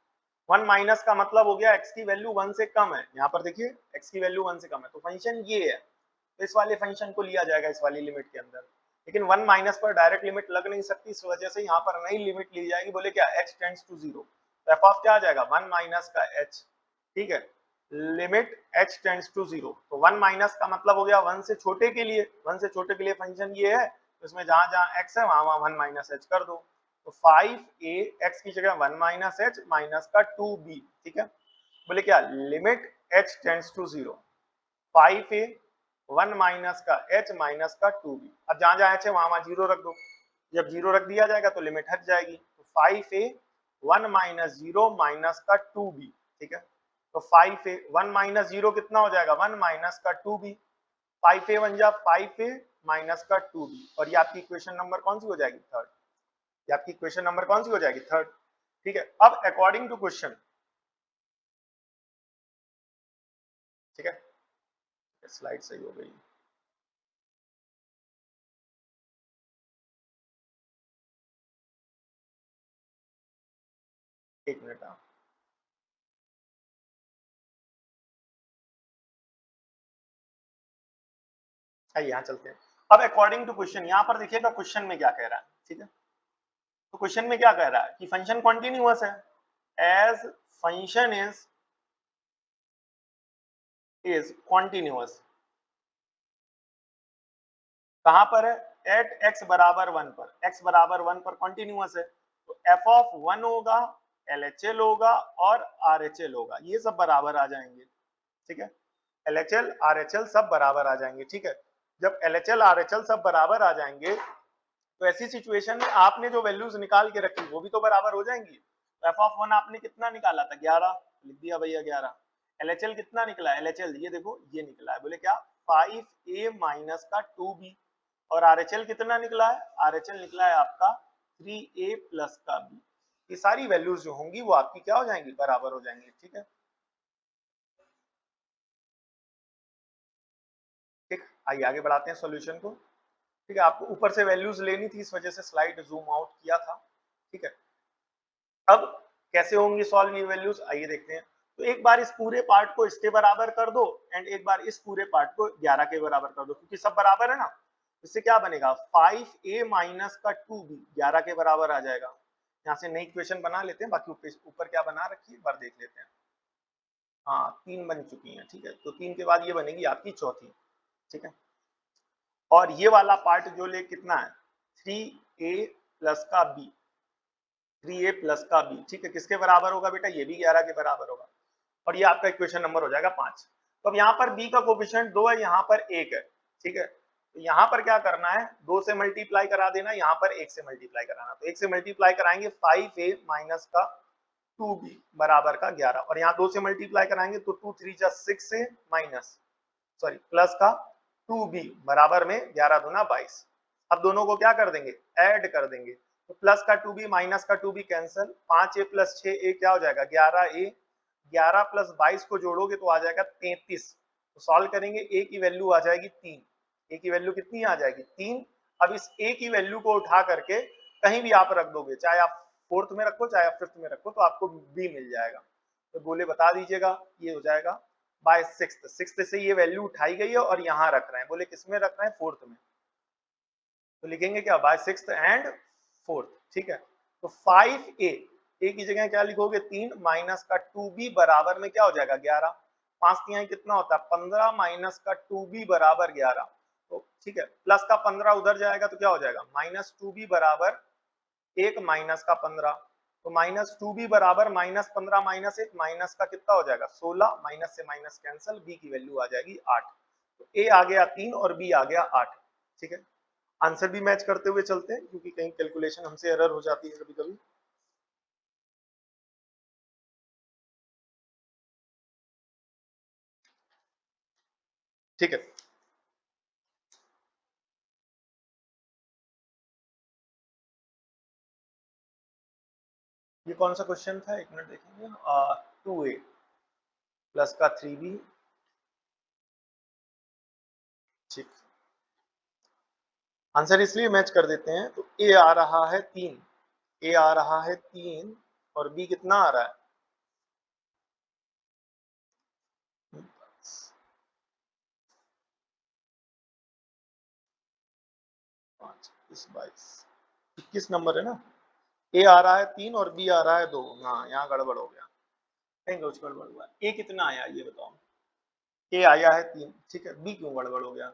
1 minus का मतलब हो गया x की वैल्यू 1 से कम है, यहाँ पर देखिए x की वैल्यू 1 से कम है, तो फंक्शन ये है, तो इस वाले फंक्शन को लिया जाएगा इस वाली लिमिट के अंदर, लेकिन 1 माइनस पर डायरेक्ट लिमिट लग नहीं सकती, इस वजह से यहाँ पर नई लिमिट ली जाएगी। बोले क्या, x टेंड्स टू 0, तो एफ ऑफ क्या आ जाएगा 1 माइनस का h। ठीक है, लिमिट h टेंड्स टू 0, तो 1 माइनस का मतलब हो गया 1 से छोटे के लिए, 1 से छोटे के लिए फंक्शन ये है, तो इसमें जहां जहां x है वहां वहां 1 माइनस h कर दो, तो 5a x की जगह 1 माइनस h माइनस का 2b। ठीक है, बोले क्या, limit h tends to 0, 5a 1 minus का h माइनस का 2b, अब जहां जहां h है वहां वहां 0 रख दो, जब 0 रख दिया जाएगा तो लिमिट हट जाएगी, तो 5a 1 माइनस 0 माइनस का 2b। ठीक है, तो 5a 1 माइनस 0 कितना हो जाएगा 1 माइनस का 2b, 5a बन जा 5a माइनस का 2b, और ये आपकी इक्वेशन नंबर कौन सी हो जाएगी थर्ड, ये आपकी इक्वेशन नंबर कौन सी हो जाएगी थर्ड। ठीक है, अब अकॉर्डिंग टू क्वेश्चन, ठीक है, स्लाइड सही हो गई, एक मिनट आप, आइए यहाँ चलते हैं। अब अकॉर्डिंग टू क्वेश्चन, यहाँ पर देखिएगा क्वेश्चन में क्या कह रहा है। ठीक है, तो क्वेश्चन में क्या कह रहा है कि फंक्शन कॉन्टिन्यूअस है, एज फंक्शन इज कॉन्टिन्यूअस, कहां पर है, एट x बराबर 1 पर, x बराबर 1 पर कॉन्टिन्यूअस है, तो f ऑफ 1 होगा, LHL होगा और RHL होगा, ये सब बराबर आ जाएंगे। ठीक है, LHL RHL सब बराबर आ जाएंगे। ठीक है, जब LHL RHL सब बराबर आ जाएंगे तो ऐसी सिचुएशन में आपने जो वैल्यूज निकाल के रखी वो भी तो बराबर हो जाएंगी। तो f ऑफ 1 आपने कितना निकाला था 11, लिख दिया भैया 11, LHL कितना निकला, LHL ये देखो ये निकला है, बोले क्या 5a माइनस का 2b, और RHL कितना निकला है, RHL निकला है आपका 3a प्लस का b। ये सारी वैल्यूज जो होंगी वो आपकी क्या हो जाएंगी, बराबर हो जाएंगी। ठीक है, ठीक, आइए आगे बढ़ाते हैं सॉल्यूशन को। ठीक है, आपको ऊपर से वैल्यूज लेनी थी, इस वजह से स्लाइड जूम आउट किया था। ठीक है, अब कैसे होंगी सॉल्व ये वैल्यूज, आइए देखते हैं। तो एक बार इस पूरे पार्ट को इसके बराबर कर दो, एंड एक बार इस पूरे पार्ट को 11 के बराबर कर दो, क्योंकि सब बराबर है ना। इससे क्या बनेगा 5a माइनस का 2b 11 के बराबर आ जाएगा। यहाँ से नई इक्वेशन बना लेते हैं, बाकी ऊपर क्या बना रखी है एक बार देख लेते हैं। हाँ 3 बन चुकी हैं, ठीक है, तो 3 के बाद ये बनेगी आपकी चौथी, ठीक है। और ये वाला पार्ट जो ले कितना है 3a प्लस का b, 3a प्लस का b, ठीक है, किसके बराबर होगा बेटा, ये भी 11 के बराबर होगा। और ये आपका इक्वेशन नंबर हो जाएगा 5। तो अब यहाँ पर b का कोफिशिएंट 2 है, यहाँ पर 1 है, ठीक है, तो यहाँ पर क्या करना है 2 से मल्टीप्लाई करा देना, यहाँ पर 1 से मल्टीप्लाई कराना, तो 1 से मल्टीप्लाई कराएंगे 5a माइनस का 2b बराबर का 11, और यहाँ 2 से मल्टीप्लाई कराएंगे तो 2 3 जा 6a माइनस सॉरी प्लस का 2b बराबर में 11 दूना 22। अब दोनों को क्या कर देंगे, ऐड कर देंगे, तो प्लस का 2b माइनस का 2b cancel, 5a plus 6a क्या हो जाएगा 11a, 11 प्लस 22 को जोड़ोगे तो आ जाएगा 33, तो सॉल्व करेंगे a की वैल्यू आ जाएगी 3, a की वैल्यू कितनी आ जाएगी 3। अब इस a की वैल्यू को उठा करके कहीं भी आप रख दोगे, चाहे आप फोर्थ में रखो चाहे आप फिफ्थ में रखो, तो आपको b मिल जाएगा। तो बोले बता दीजिएगा, ये हो जाएगा बाय सिक्स्थ, सिक्स्थ से ये वैल्यू उठाई गई है और यहाँ रख रहे हैं, बोले किसमें रख रहे हैं फोर्थ में, तो लिखेंगे क्या बाय सिक्स्थ एंड फोर्थ, ठीक है। तो 5a, a की जगह क्या लिखोगे 3 माइनस का 2b बराबर में क्या हो जाएगा 11, 5 तिहाई कितना होता है 15 माइनस का 2b बराबर 11, तो ठीक है, प्लस का 15 उधर जाएगा तो क्या हो जाएगा माइनस 2b बराबर 1 माइनस का 15, तो माइनस 2b बराबर माइनस 15 माइनस 1 माइनस का कितना हो जाएगा 16, माइनस से माइनस कैंसिल, b की वैल्यू आ जाएगी 8, तो a आ गया 3 और b आ गया 8, ठीक है। आंसर भी मैच करते हुए चलते हैं क्योंकि कहीं कैलकुलेशन हमसे एरर हो जाती है कभी कभी। ठीक है, ये कौन सा क्वेश्चन था, एक मिनट देखेंगे, 2a प्लस का 3b, ठीक, आंसर इसलिए मैच कर देते हैं, तो a आ रहा है 3, a आ रहा है 3 और b कितना आ रहा है 5 इस 22 21 नंबर है ना, a आ रहा है 3 और b आ रहा है 2, हाँ यहाँ गड़बड़ हो गया, कहीं कुछ गड़बड़ हुआ, a कितना आया ये बताओ, a आया है 3, ठीक है, b क्यों गड़बड़ हो गया,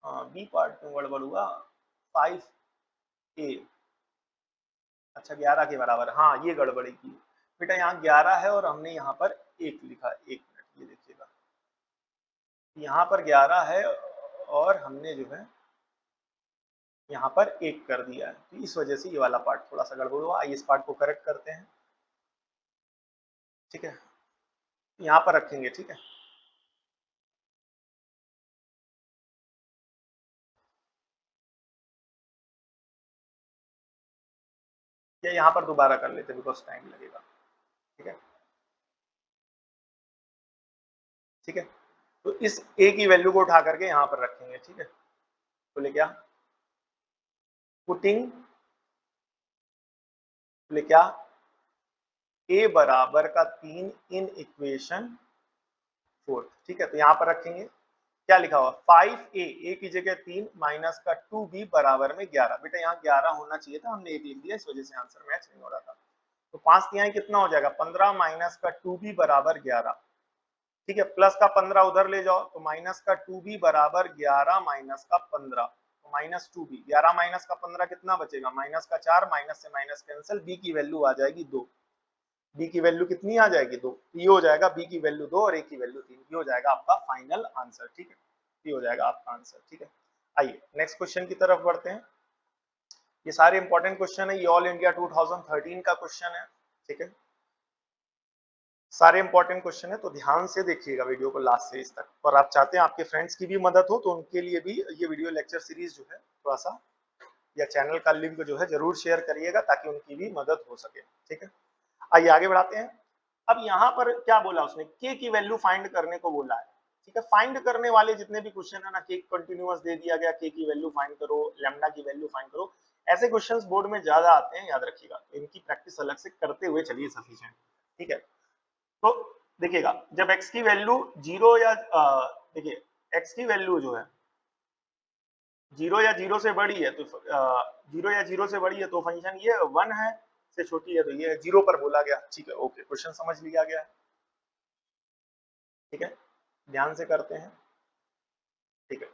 हाँ बी पार्ट क्यों गड़बड़ हुआ 5a, अच्छा 11 के बराबर, हाँ ये गड़बड़ी की बेटा, यहाँ 11 है और हमने यहाँ पर 1 लिखा, 1 मिनट ये देखिएगा, यहाँ पर 11 है और हमने जो है यहाँ पर 1 कर दिया है, तो इस वजह से ये वाला पार्ट थोड़ा सा गड़बड़ हुआ, आइए इस पार्ट को करेक्ट करते हैं, ठीक है, यहाँ पर रखेंगे, ठीक है, या यहाँ पर दोबारा कर लेते बिकॉज टाइम लगेगा, ठीक है, ठीक है, तो इस a की वैल्यू को उठा करके यहाँ पर रखेंगे, ठीक है, बोले क्या पुटिंग, बोले क्या a बराबर का 3 इन इक्वेशन 4, ठीक है, तो यहाँ पर रखेंगे क्या लिखा हुआ 5a, a की जगह 3 माइनस का 2b बराबर में 11, बेटा यहाँ 11 होना चाहिए था, हमने 1 लिख दिया, इस वजह से आंसर मैच नहीं हो रहा था, तो 5 तिहाई कितना हो जाएगा 15 माइनस का 2b बराबर 11, ठीक है, प्लस का 15 उधर ले जाओ तो माइनस का 2b बराबर 11 माइनस का 15, तो माइनस 2b, 11 माइनस का 15 कितना बचेगा माइनस का 4, माइनस से माइनस कैंसिल, b की वैल्यू आ जाएगी 2, b की वैल्यू कितनी आ जाएगी 2, ये हो जाएगा b की वैल्यू 2 और a की वैल्यू 3, ये हो जाएगा आपका फाइनल आंसर, ठीक है, ये हो जाएगा आपका आंसर, ठीक है। आइए नेक्स्ट क्वेश्चन की तरफ बढ़ते हैं, ये सारे इंपॉर्टेंट क्वेश्चन है, ये ऑल इंडिया 2013 का क्वेश्चन है, ठीक है, सारे इंपॉर्टेंट क्वेश्चन है, तो ध्यान से देखिएगा वीडियो को लास्ट से इस तक, और आप चाहते हैं आपके फ्रेंड्स की भी मदद हो तो उनके लिए भी ये वीडियो लेक्चर सीरीज जो है थोड़ा सा या चैनल का लिंक जो है जरूर शेयर करिएगा ताकि उनकी भी मदद हो सके, ठीक है। आइए आगे बढ़ाते हैं, अब यहाँ पर क्या बोला उसने के की वैल्यू फाइंड करने को बोला है, ठीक है, फाइंड करने वाले जितने भी क्वेश्चन है ना, के कंटिन्यूअस दे दिया गया, के की वैल्यू फाइंड करो, लैम्डा की वैल्यू फाइंड करो, ऐसे क्वेश्चंस बोर्ड में ज्यादा आते हैं, याद रखिएगा, तो इनकी प्रैक्टिस अलग से करते हुए चलिए सफिशिएंट, ठीक है। तो देखिएगा जब x की वैल्यू जीरो या देखिए x की वैल्यू जो है जीरो या जीरो से बड़ी है तो जीरो या जीरो से बड़ी है तो फंक्शन ये 1 है, से छोटी है तो ये जीरो पर बोला गया, ठीक है, ओके, क्वेश्चन समझ लिया गया है। ठीक है, ध्यान से करते हैं। ठीक है,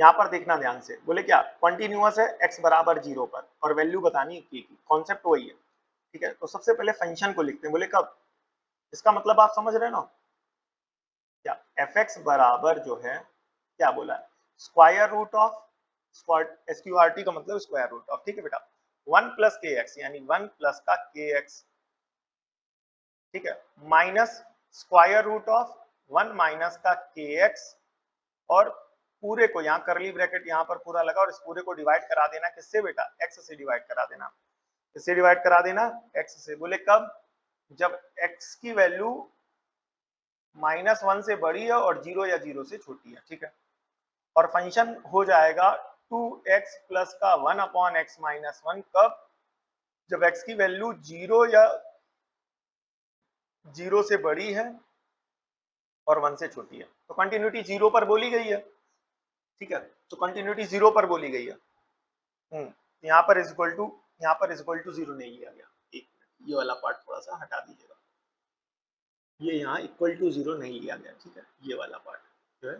यहाँ पर देखना ध्यान से, बोले क्या कंटिन्यूअस है x बराबर 0 पर और वैल्यू बतानी है k की, कॉन्सेप्ट वही है। ठीक है, तो सबसे पहले फंक्शन को लिखते हैं, बोले कब, इसका मतलब आप समझ रहे हैं ना, क्या fx बराबर जो है क्या बोला है, स्क्वायर रूट ऑफ, SQRT का मतलब स्क्वायर रूट ऑफ, ठीक है बेटा, 1 प्लस के एक्स यानी 1 प्लस का के एक्स, ठीक है, minus square root of 1 minus का के एक्स, और पूरे को यहाँ करली ब्रैकेट यहाँ पर पूरा लगा और इस पूरे को डिवाइड करा देना किससे बेटा, x से डिवाइड करा देना, किससे डिवाइड करा देना, x से। बोले कब, जब x की वैल्यू -1 से बड़ी है और 0 या 0 से छोटी है। ठीक है, और फंक्शन हो जाएगा 2x प्लस का 1 अपॉन एक्स माइनस 1, कब, जब x की वैल्यू 0 या 0 से बड़ी है और 1 से छोटी है। तो कंटिन्यूटी 0 पर बोली गई है। ठीक है, तो कंटिन्यूटी 0 पर बोली गई है। यहाँ पर इज इक्वल टू, यहाँ पर इज इक्वल टू 0 नहीं लिया गया। एक ये वाला पार्ट थोड़ा सा हटा दीजिएगा, ये यहाँ इक्वल टू 0 नहीं लिया गया। ठीक है, ये वाला पार्ट जो है,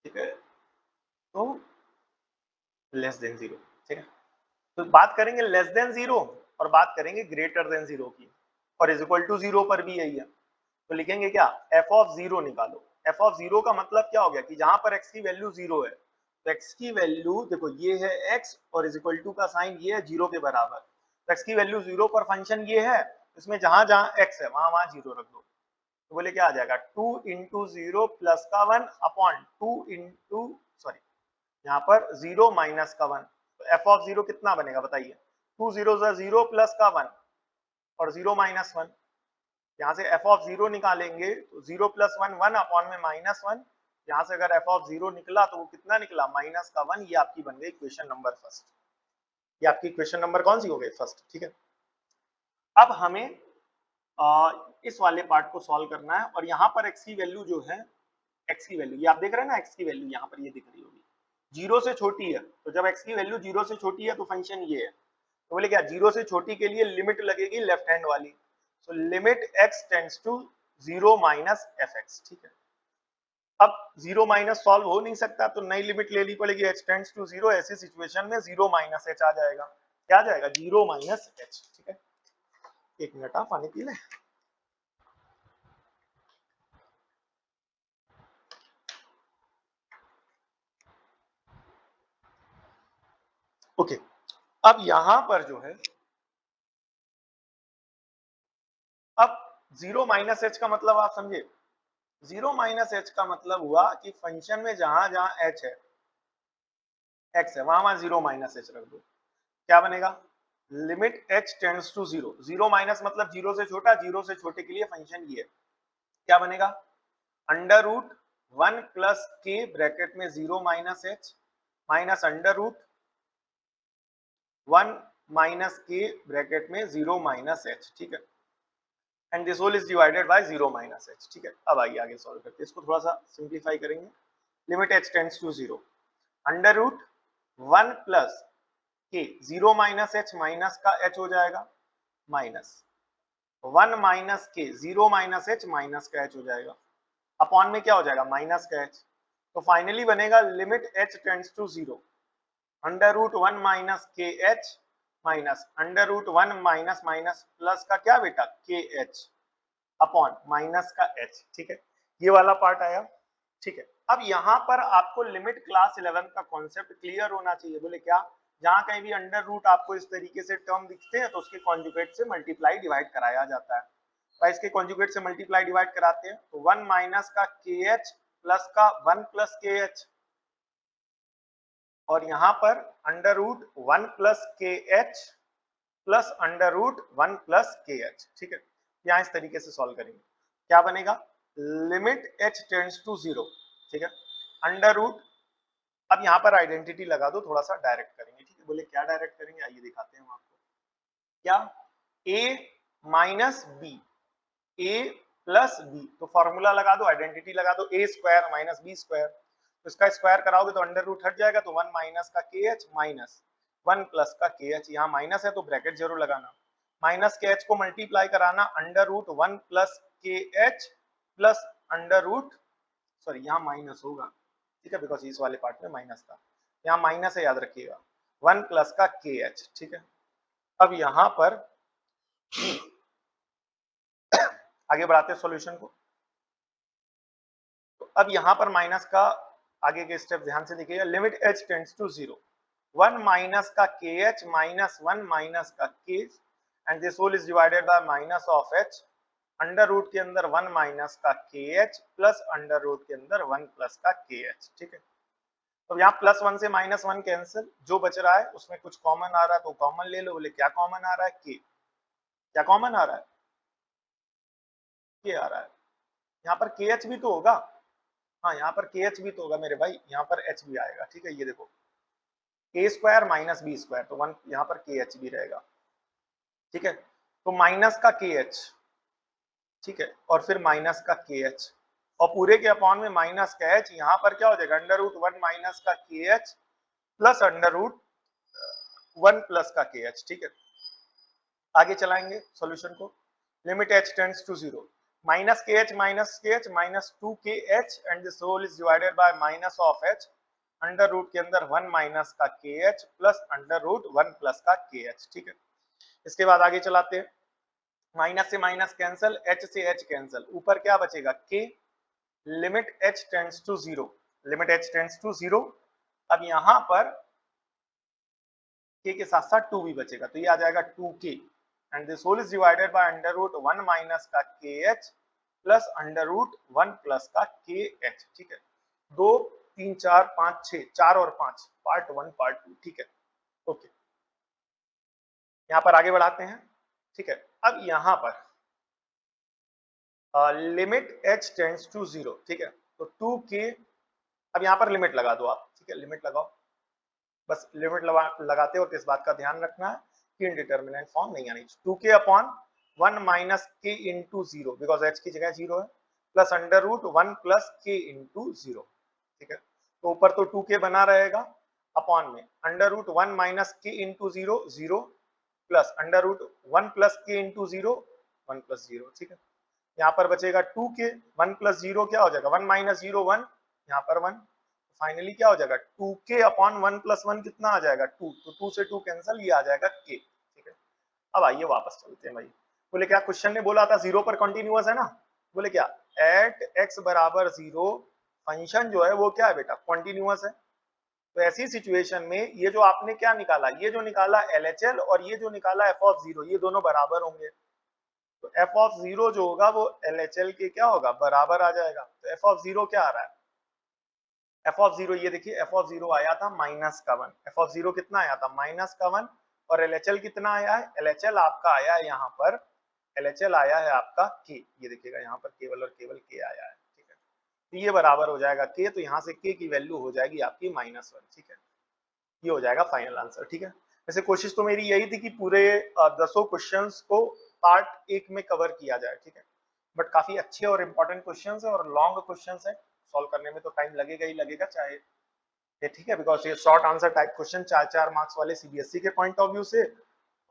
ठीक है, तो लेस देन 0। ठीक है, तो बात करेंगे लेस देन 0 और बात करेंगे ग्रेटर देन 0 की, और इज इक्वल टू 0 पर भी यही है। तो लिखेंगे क्या, f ऑफ 0 निकालो। f ऑफ 0 का मतलब क्या हो गया कि जहां पर x की वैल्यू 0 है, तो x की वैल्यू देखो ये है x और इज इक्वल टू का साइन ये है 0 के बराबर, तो x की वैल्यू 0 पर फंक्शन ये है, इसमें जहां जहां x है वहां वहां 0 रख दो। तो बोले क्या आ जाएगा, 2 इंटू 0 प्लस का 1 अपॉन 2 इंटू, सॉरी यहाँ पर 0 माइनस का 1, तो f ऑफ 0 कितना बनेगा बताइए, 2 0 0 प्लस का 1 और 0 माइनस 1, यहाँ से f ऑफ 0 निकालेंगे तो 0 प्लस 1 1 अपॉन में माइनस 1, यहाँ से अगर f ऑफ 0 निकला तो वो कितना निकला, माइनस का 1। ये आपकी बन गई क्वेश्चन नंबर फर्स्ट, ये आपकी क्वेश्चन नंबर कौन सी हो गई, फर्स्ट। ठीक है, अब हमें इस वाले पार्ट को सॉल्व करना है, और यहाँ पर x की वैल्यू जो है, x की वैल्यू ये आप देख रहे हैं ना, x की वैल्यू यहाँ पर ये दिख रही होगी 0 से छोटी है, तो जब x की वैल्यू 0 से छोटी है तो फंक्शन ये है। तो बोले क्या, 0 से छोटी के लिए लिमिट लगेगी लेफ्ट हैंड वाली, so limit x tends to 0 minus fx। ठीक है, अब 0 माइनस सॉल्व हो नहीं सकता तो नई लिमिट लेनी पड़ेगी, h टेंड्स टू 0। ऐसी सिचुएशन में 0 माइनस h आ जाएगा, क्या आ जाएगा, 0 माइनस h। ठीक है, एक मिनट आप पानी पी ले। ओके, अब यहां पर जो है, अब 0 माइनस h का मतलब आप समझे, 0 माइनस h का मतलब हुआ कि फंक्शन में जहां जहां h है, x है, वहां वहां 0 माइनस h रख दो। क्या बनेगा, limit h tends to 0, 0 minus मतलब 0 से छोटा, 0 से छोटे के लिए फंक्शन ये है, क्या बनेगा, under root 1 plus k bracket में 0 minus h minus under root 1 minus k bracket में 0 माइनस h। ठीक है, and this whole is divided by 0 minus h। ठीक है, अब आइए आगे सॉल्व करते हैं, इसको थोड़ा सा सिंप्लीफाई करेंगे। Limit h tends to 0, under root 1 plus k 0 minus h minus का h हो जाएगा, minus 1 minus k 0 minus h minus का h हो जाएगा, अपॉन में क्या हो जाएगा, माइनस का h। तो फाइनली बनेगा limit h tends to 0, under root 1 minus k h minus under root 1 minus minus plus का क्या बेटा, के h अपॉन माइनस का h। ठीक है, ये वाला पार्ट आया। ठीक है, अब यहाँ पर आपको लिमिट क्लास 11 का कॉन्सेप्ट क्लियर होना चाहिए। बोले क्या, जहां कहीं भी अंडर रूट आपको इस तरीके से टर्म दिखते हैं तो उसके कॉन्जुगेट से मल्टीप्लाई डिवाइड कराया जाता है, तो इसके कॉन्जुगेट से मल्टीप्लाई डिवाइड कराते हैं, तो 1 माइनस का के एच प्लस का 1 प्लस के एच, और यहाँ पर under root 1 plus k h plus under root 1 plus k h. ठीक है, यहाँ इस तरीके से सॉल्व करेंगे, क्या बनेगा, लिमिट h टेंड्स टू 0। ठीक है, अंडर रूट, अब यहाँ पर आइडेंटिटी लगा दो, थोड़ा सा डायरेक्ट करेंगे। ठीक है, बोले क्या डायरेक्ट करेंगे, आइए दिखाते हैं हम आपको, क्या, a minus b, a plus b, तो फॉर्मूला लगा दो, आइडेंटिटी लगा दो, a square minus b square, तो इसका स्क्वायर कराओगे तो अंडर रूट हट जाएगा, तो 1 माइनस का के एच माइनस 1 प्लस का के एच, यहाँ माइनस है तो ब्रैकेट जरूर लगाना, माइनस के एच को मल्टीप्लाई कराना under root 1 plus k h plus under root, sorry यहाँ माइनस होगा, ठीक है, बिकॉज इस वाले पार्ट में माइनस था, यहाँ माइनस है, याद रखिएगा, 1 प्लस का के एच, ठीक है। अब यहाँ पर आगे बढ़ाते हैं सॉल्यूशन को। तो अब यहाँ पर माइनस का आगे के स्टेप ध्यान से देखिएगा, limit h tends to 0, 1 minus का के एच माइनस 1 माइनस का k, and this whole is divided by minus of h, under root के अंदर 1 माइनस का k h plus under root के अंदर 1 प्लस का के एच, ठीक है। तो यहाँ प्लस 1 से माइनस 1 कैंसिल, जो बच रहा है उसमें कुछ कॉमन आ रहा है तो कॉमन ले लो। बोले क्या कॉमन आ रहा है? के। क्या कॉमन आ रहा है? के आ रहा है। यहाँ पर के एच भी तो होगा, हाँ यहाँ पर के एच भी तो होगा मेरे भाई, यहाँ पर एच भी आएगा, ठीक है। ये देखो ए स्क्वायर माइनस बी स्क्वायर, तो 1 यहाँ पर के एच भी रहेगा, ठीक है। तो माइनस का के एच, ठीक है, और फिर माइनस का के एच, और पूरे के अपॉन में माइनस का एच, यहाँ पर क्या हो जाएगा अंडर रूट 1 माइनस का k h plus under root 1 plus का के एच, ठीक है। आगे चलाएंगे सॉल्यूशन को, limit h tends to 0, minus k h minus 2 k h, and this whole is divided by minus of h, under root के अंदर 1 minus का k h plus under root 1 plus का k h, ठीक है। इसके बाद आगे चलाते हैं, माइनस से माइनस कैंसिल, एच से एच कैंसिल, ऊपर क्या बचेगा k, limit h tends to 0, limit h tends to 0। अब यहाँ पर के साथ साथ 2 भी बचेगा, तो ये आ जाएगा 2k, and this whole is divided by under root 1 minus का k h plus under root 1 plus का के एच, ठीक है। 2 3 4 5 6, 4 और 5, पार्ट 1 पार्ट 2, ठीक है, ओके। यहाँ पर आगे बढ़ाते हैं, ठीक है। अब यहाँ पर लिमिट एच टेंड्स टू 0, ठीक है, तो 2k, अब यहाँ पर लिमिट लगा दो आप, ठीक है, लिमिट लगाओ, बस लिमिट लगाते वक्त इस बात का ध्यान रखना है कि इनडिटर्मिनेंट फॉर्म नहीं आनी चाहिए। 2k upon 1 minus k into 0, because H की जगह 0 है, plus under root 1 plus k into 0, ठीक है। तो ऊपर तो 2k बना रहेगा, अपॉन में under root 1 minus k into 0 0 plus under root 1 plus k into 0 1 plus 0, ठीक है। यहाँ पर बचेगा 2k, 1 प्लस 0 क्या हो जाएगा 1 माइनस 0 1, यहाँ पर 1, फाइनली क्या हो जाएगा 2k अपॉन 1 प्लस 1 कितना आ जाएगा 2, तो 2 से 2 कैंसिल, ये आ जाएगा k, ठीक है। अब आइए वापस चलते हैं भाई। बोले क्या क्वेश्चन ने बोला था 0 पर कंटिन्यूअस है ना, बोले क्या एट x बराबर 0 फंक्शन जो है वो क्या है बेटा कंटिन्यूअस है। तो ऐसी सिचुएशन में ये जो आपने क्या निकाला, ये जो निकाला LHL और ये जो निकाला f ऑफ 0, ये दोनों बराबर होंगे, तो f ऑफ 0 जो होगा वो LHL के क्या होगा बराबर आ जाएगा। तो f ऑफ 0 क्या आ रहा है, f ऑफ 0, ये देखिए f ऑफ 0 आया था माइनस का 1, f ऑफ 0 कितना आया था माइनस का 1, और LHL कितना आया है, LHL आपका आया है यहाँ पर, LHL आया है आपका k, ये देखिएगा यहाँ पर केवल और केवल k आया है, ठीक है। तो ये बराबर हो जाएगा k, तो यहाँ से k की वैल्यू हो जाएगी आपकी -1, ठीक है। ये हो जाएगा फाइनल आंसर, ठीक है। वैसे कोशिश तो मेरी यही थी कि पूरे 10 क्वेश्चंस को पार्ट 1 में कवर किया जाए, ठीक है, बट काफी अच्छे और इम्पोर्टेंट क्वेश्चंस है और लॉन्ग क्वेश्चंस है, सॉल्व करने में तो टाइम लगेगा ही लगेगा चाहे ये, ठीक है, बिकॉज ये short answer type question 4-4 marks वाले सीबीएसई के पॉइंट ऑफ व्यू से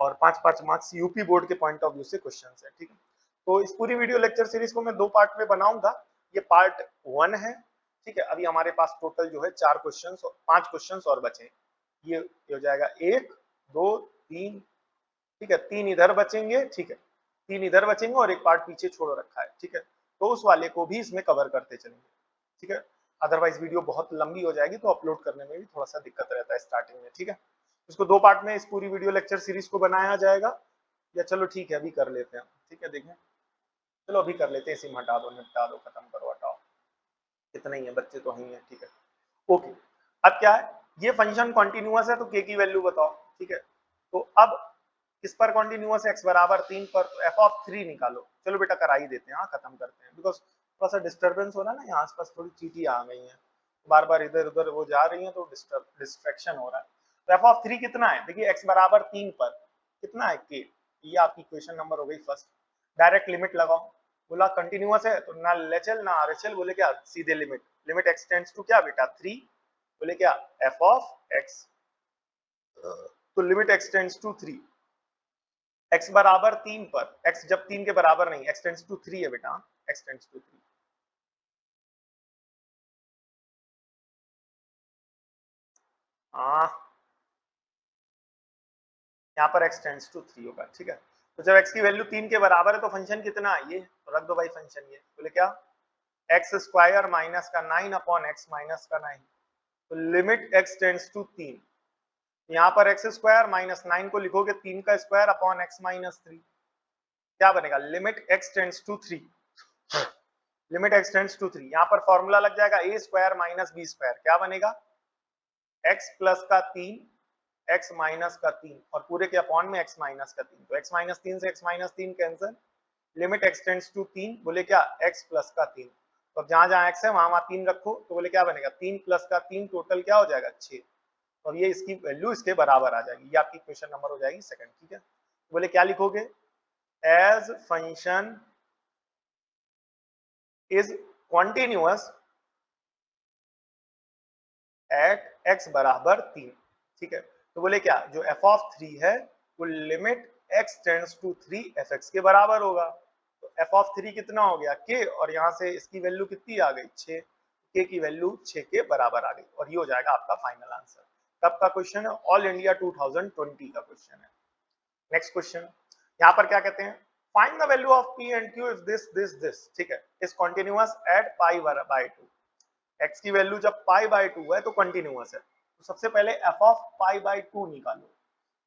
और 5-5 मार्क्स यूपी बोर्ड के पॉइंट ऑफ व्यू से क्वेश्चन है, ठीक है। तो इस पूरी वीडियो लेक्चर सीरीज को मैं 2 पार्ट में बनाऊंगा, ये पार्ट 1 है, ठीक है। अभी हमारे पास टोटल जो है 4 क्वेश्चन 5 क्वेश्चन और बचे, ये हो जाएगा 1 2 3, ठीक है, 3 इधर बचेंगे, ठीक है, 3 इधर बचेंगे और एक पार्ट पीछे छोड़ रखा है, ठीक है। तो उस वाले को भी इसमें कवर करते चलेंगे, ठीक है। अदरवाइज वीडियो बहुत लंबी हो जाएगी तो अपलोड करने में भी थोड़ा सा दिक्कत रहता है स्टार्टिंग में, ठीक है। इसको 2 पार्ट में इस पूरी वीडियो लेक्चर सीरीज को बनाया जाएगा, या चलो ठीक है अभी कर लेते हैं, ठीक है, देखें, चलो अभी कर लेते हैं, इसी में हटा दो, निपटा दो, खत्म करो, हटाओ, इतना ही है, बच्चे तो ही है, ठीक है, ओके। अब क्या है, ये फंक्शन कॉन्टिन्यूअस है तो k की वैल्यू बताओ, ठीक है। तो अब किस पर कॉन्टिन्यूअस है, x बराबर 3 पर, तो f ऑफ 3 निकालो। चलो बेटा करा ही देते हैं, हाँ खत्म करते हैं, बिकॉज थोड़ा सा डिस्टर्बेंस हो रहा है ना, यहाँ आसपास थोड़ी चीटियां आ गई हैं, बार बार इधर उधर वो जा रही हैं तो डिस्ट्रैक्शन हो रहा है। तो f ऑफ 3 कितना है, देखिए x बराबर 3 पर कितना है k, ये आपकी क्वेश्चन नंबर हो गई फर्स्ट। डायरेक्ट लिमिट लगाओ, बोला कंटिन्यूअस है तो ना LHL ना RHL, बोले क्या सीधे limit, limit x tends to क्या बेटा 3, बोले क्या f ऑफ x, तो limit x tends to 3, x बराबर 3 पर, x जब 3 के बराबर नहीं, x टेंड्स टू 3 है बेटा, x टेंड्स टू 3। हाँ, यहाँ पर x टेंड्स टू 3 होगा, ठीक है। तो जब x की वैल्यू 3 के बराबर है तो फंक्शन कितना है ये, तो रख दो भाई फंक्शन ये, बोले क्या, एक्स स्क्वायर माइनस का 9 अपॉन एक्स माइनस का 9, तो लिमिट x टेंड्स टू 3, यहाँ पर एक्स स्क्वायर माइनस 9 को लिखोगे 3 का स्क्वायर अपॉन x माइनस 3, क्या बनेगा, limit x tends to 3, limit x tends to 3, यहाँ पर फॉर्मूला लग जाएगा a square minus b square, क्या बनेगा, x प्लस का 3 x माइनस का 3 और पूरे के अपॉन में x माइनस का 3, तो x माइनस 3 से x minus 3 cancel, limit x tends to 3, बोले क्या x प्लस का 3, तो जहां जहां x है वहां वहां 3 रखो, तो बोले क्या बनेगा 3 प्लस का 3 टोटल क्या हो जाएगा 6, और ये इसकी वैल्यू इसके बराबर आ जाएगी, ये आपकी क्वेश्चन नंबर हो जाएगी सेकंड, ठीक है। बोले क्या लिखोगे, as function is continuous at x बराबर 3, ठीक है। तो बोले क्या, जो f ऑफ 3 है वो limit x tends to 3 fx के बराबर होगा, तो f ऑफ 3 कितना हो गया k, और यहाँ से इसकी वैल्यू कितनी आ गई 6, k की वैल्यू 6 के बराबर आ गई, और ये हो जाएगा आपका फाइनल आंसर। कब का क्वेश्चन है, ऑल इंडिया 2020 का क्वेश्चन है। नेक्स्ट क्वेश्चन, यहाँ पर क्या कहते हैं, find the value of p and q if this, ठीक है, is continuous at pi by 2, x की वैल्यू जब पाई बाय 2 है तो कंटिन्यूअस है, तो सबसे पहले f ऑफ पाई बाय 2 निकालो,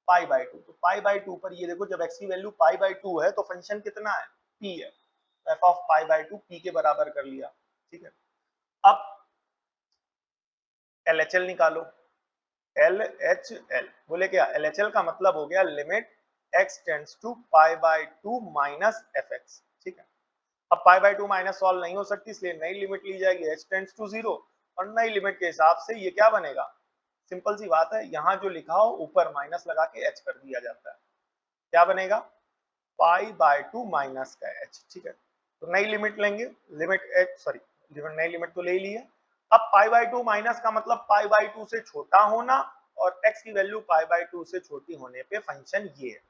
पाई बाय 2, तो पाई बाय 2 पर ये देखो जब x की वैल्यू पाई बाय 2 है तो फंक्शन कितना है, p है, तो f of pi by 2 p के बराबर कर लिया, ठीक है। अब LHL निकालो, LHL, बोले क्या, LHL का मतलब हो गया limit x tends to pi by 2 minus fx, ठीक है। अब पाई बाय 2 माइनस सॉल्व नहीं हो सकती, इसलिए नई लिमिट ली जाएगी h टेंड्स टू 0, और नई लिमिट के हिसाब से ये क्या बनेगा, सिंपल सी बात है, यहाँ जो लिखा हो ऊपर माइनस लगा के h कर दिया जाता है, क्या बनेगा, पाई बाय 2 माइनस का h, ठीक है। तो नई लिमिट लेंगे, लिमिट h, सॉरी नई लिमिट तो ले ली है। अब पाई बाय 2 माइनस का मतलब पाई बाय 2 से छोटा होना, और x की वैल्यू पाई बाय 2 से छोटी होने पे फंक्शन ये है,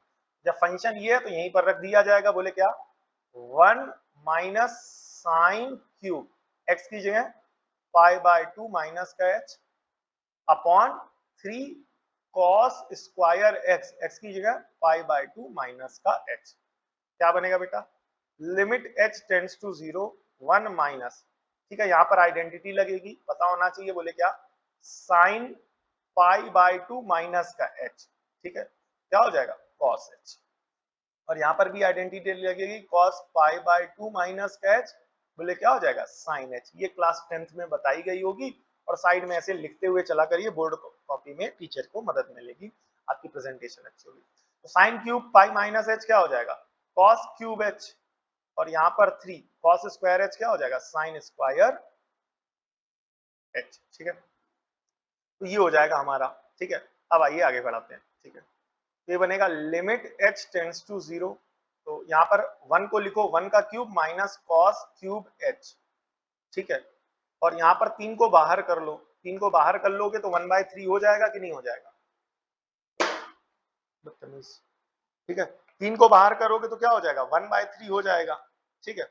जब फंक्शन ये है तो यहीं पर रख दिया जाएगा, बोले क्या, 1 माइनस साइन क्यूब, x की जगह पाई बाय 2 माइनस का h upon 3 cos square x, x की जगह पाई बाय 2 माइनस का h, क्या बनेगा बेटा, limit h tends to 0 1 minus, ठीक है, यहाँ पर आइडेंटिटी लगेगी, पता होना चाहिए, बोले क्या, साइन पाई बाय 2 माइनस का h, ठीक है, क्या हो जाएगा कॉस h, और यहाँ पर भी आइडेंटिटी लगेगी कॉस पाई बाय 2 माइनस का h, बोले क्या हो जाएगा साइन h, ये क्लास 10th में बताई गई होगी, और साइड में ऐसे लिखते हुए चला करिए, बोर्ड कॉपी में टीचर को मदद मिलेगी, आपकी प्रेजेंटेशन अच्छी होगी। तो sine cube pi minus h क्या हो जाएगा, कॉस क्यूब h, और यहाँ पर 3 कॉस स्क्वायर h क्या हो जाएगा, साइन स्क्वायर h, ठीक है, तो ये हो जाएगा हमारा, ठीक है। अब आइए आगे बढ़ाते हैं, ठीक है, ये बनेगा लिमिट h टेंड्स टू 0, तो यहाँ पर 1 को लिखो 1 का cube minus cos cube h, ठीक है, और यहाँ पर 3 को बाहर कर लो, 3 को बाहर कर लोगे तो 1/3 हो जाएगा कि नहीं हो जाएगा, बदतमीज, ठीक है, 3 को बाहर करोगे तो क्या हो जाएगा 1/3 हो जाएगा, ठीक है।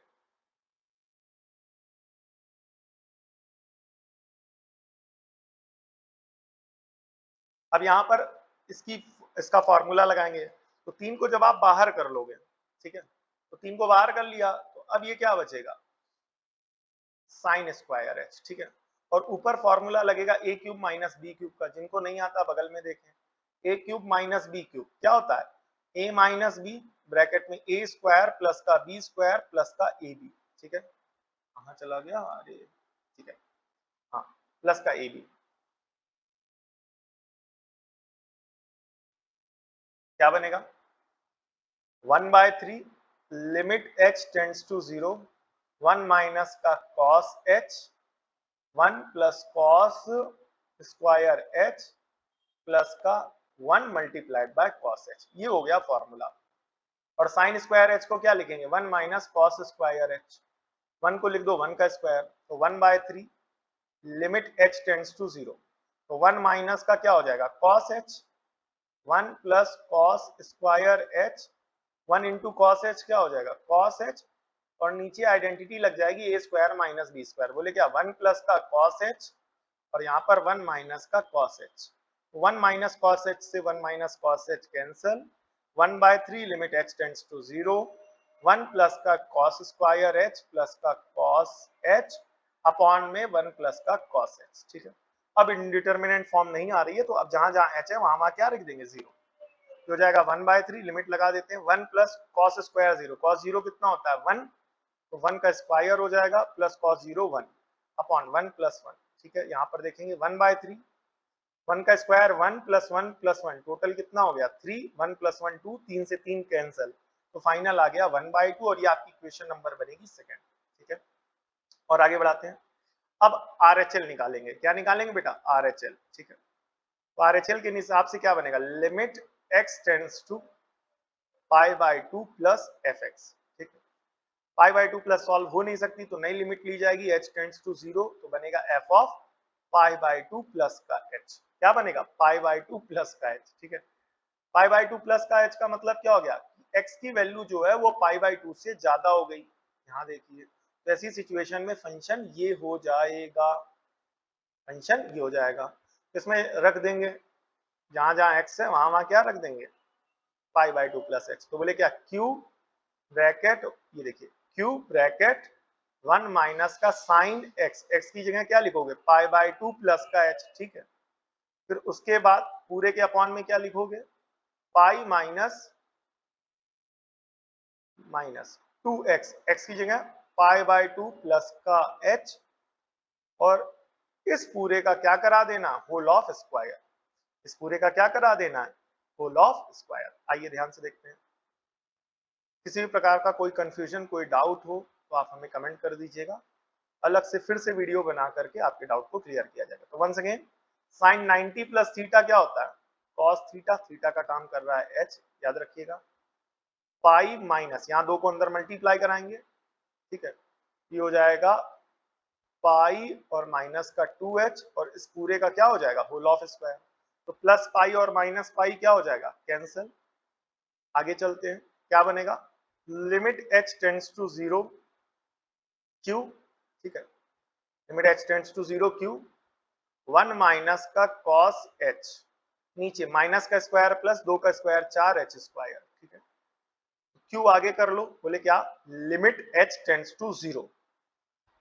अब यहाँ पर इसकी इसका फॉर्मूला लगाएंगे, तो 3 को जब आप बाहर कर लोगे, ठीक है, तो 3 को बाहर कर लिया, तो अब ये क्या बचेगा, साइन स्क्वायर h, ठीक है, और ऊपर फॉर्मूला लगेगा a cube minus b cube का, जिनको नहीं आता बगल में देखें, a cube minus b cube क्या होता है, a माइनस बी ब्रैकेट में a स्क्वायर प्लस का b स्क्वायर प्लस का ab, ठीक है, कहाँ चला गया, अरे ठीक है, हाँ, प्लस का ab, क्या बनेगा 1/3 limit h tends to 0 1 minus का cos h 1 plus cos square h plus का 1 मल्टीप्लाइड बाय कॉस h, ये हो गया फॉर्मूला। और साइन स्क्वायर h को क्या लिखेंगे 1 माइनस कॉस स्क्वायर h, 1 को लिख दो 1 का स्क्वायर, तो 1/3 लिमिट h टेंड्स टू 0, तो 1 माइनस का क्या हो जाएगा cos h 1 plus cos square h 1 into cos H क्या हो जाएगा कॉस एच, और नीचे आइडेंटिटी लग जाएगी ए स्क्वायर माइनस बी स्क्वायर, बोले क्या 1 प्लस का कॉस एच और यहाँ पर 1 माइनस का cos h. 1 minus cos h से 1 minus cos h cancel, 1/3 limit h tends to 0, 1 plus का कॉस स्क्वायर एच प्लस का कॉस एच अपॉन में 1 प्लस का कॉस एच। ठीक है, अब इंडिटरमिनेंट फॉर्म नहीं आ रही है, तो अब जहां जहां एच है वहां क्या रख देंगे 0, तो हो जाएगा 1/3 लिमिट लगा देते हैं 1 प्लस कॉस स्क्वायर 0, कॉस 0 कितना होता है 1, तो 1 का स्क्वायर हो जाएगा प्लस कॉस 0 1 अपॉन 1 प्लस 1। ठीक है, यहाँ पर देखेंगे 1/3, 1 का स्क्वायर 1 प्लस 1 प्लस 1, टोटल कितना हो गया 3, 1 प्लस 1 2, 3 से 3 कैंसल, तो फाइनल आ गया 1/2 और ये आपकी क्वेश्चन नंबर बनेगी सेकंड। ठीक है, और आगे बढ़ाते हैं। अब RHL निकालेंगे, क्या निकालेंगे बेटा RHL। ठीक है, तो RHL के हिसाब से क्या बनेगा limit x tends to π/2 plus fx। ठीक है, π/2 प्लस सॉल्व हो नहीं सकती तो नई लिमिट ली जाएगी h टेंड्स टू 0, तो बनेगा f ऑफ π/2 प्लस का h, क्या बनेगा π/2 प्लस का h। ठीक है, π/2 प्लस का h का मतलब क्या हो गया x की वैल्यू जो है वो π/2 से ज्यादा हो गई। यहाँ देखिए, तो ऐसी सिचुएशन में फंक्शन ये हो जाएगा, फंक्शन ये हो जाएगा, इसमें रख देंगे जहां जहां x है वहां वहां क्या रख देंगे π/2 प्लस x, तो बोले क्या q ब्रैकेट, ये देखिए q ब्रैकेट 1 माइनस का साइन x, x की जगह क्या लिखोगे π/2 प्लस का h। ठीक है, फिर उसके बाद पूरे के अपॉन में क्या लिखोगे pi minus minus 2x, x की जगह π/2 प्लस का h, और इस पूरे का क्या करा देना होल ऑफ स्क्वायर, इस पूरे का क्या करा देना है होल ऑफ स्क्वायर। आइए ध्यान से देखते हैं, किसी भी प्रकार का कोई कंफ्यूजन कोई डाउट हो तो आप हमें कमेंट कर दीजिएगा, अलग से फिर से वीडियो बना करके आपके डाउट को क्लियर किया जाएगा। तो once again sine 90 plus theta क्या होता है कॉस थीटा, थीटा का काम कर रहा है h, याद रखिएगा, पाई माइनस यहाँ दो को अंदर मल्टीप्लाई कराएंगे। ठीक है, ये हो जाएगा पाई और माइनस का 2h, और इस पूरे का क्या हो जाएगा होल ऑफ स्क्वायर, तो प्लस पाई और माइनस पाई क्या हो जाएगा कैंसिल। आगे चलते हैं, क्या बनेगा limit h tends to 0 q। ठीक है, limit h tends to 0 q, 1 minus का cos h, नीचे माइनस का स्क्वायर प्लस 2 का स्क्वायर 4h स्क्वायर। ठीक है, q आगे कर लो, बोले क्या limit h tends to 0,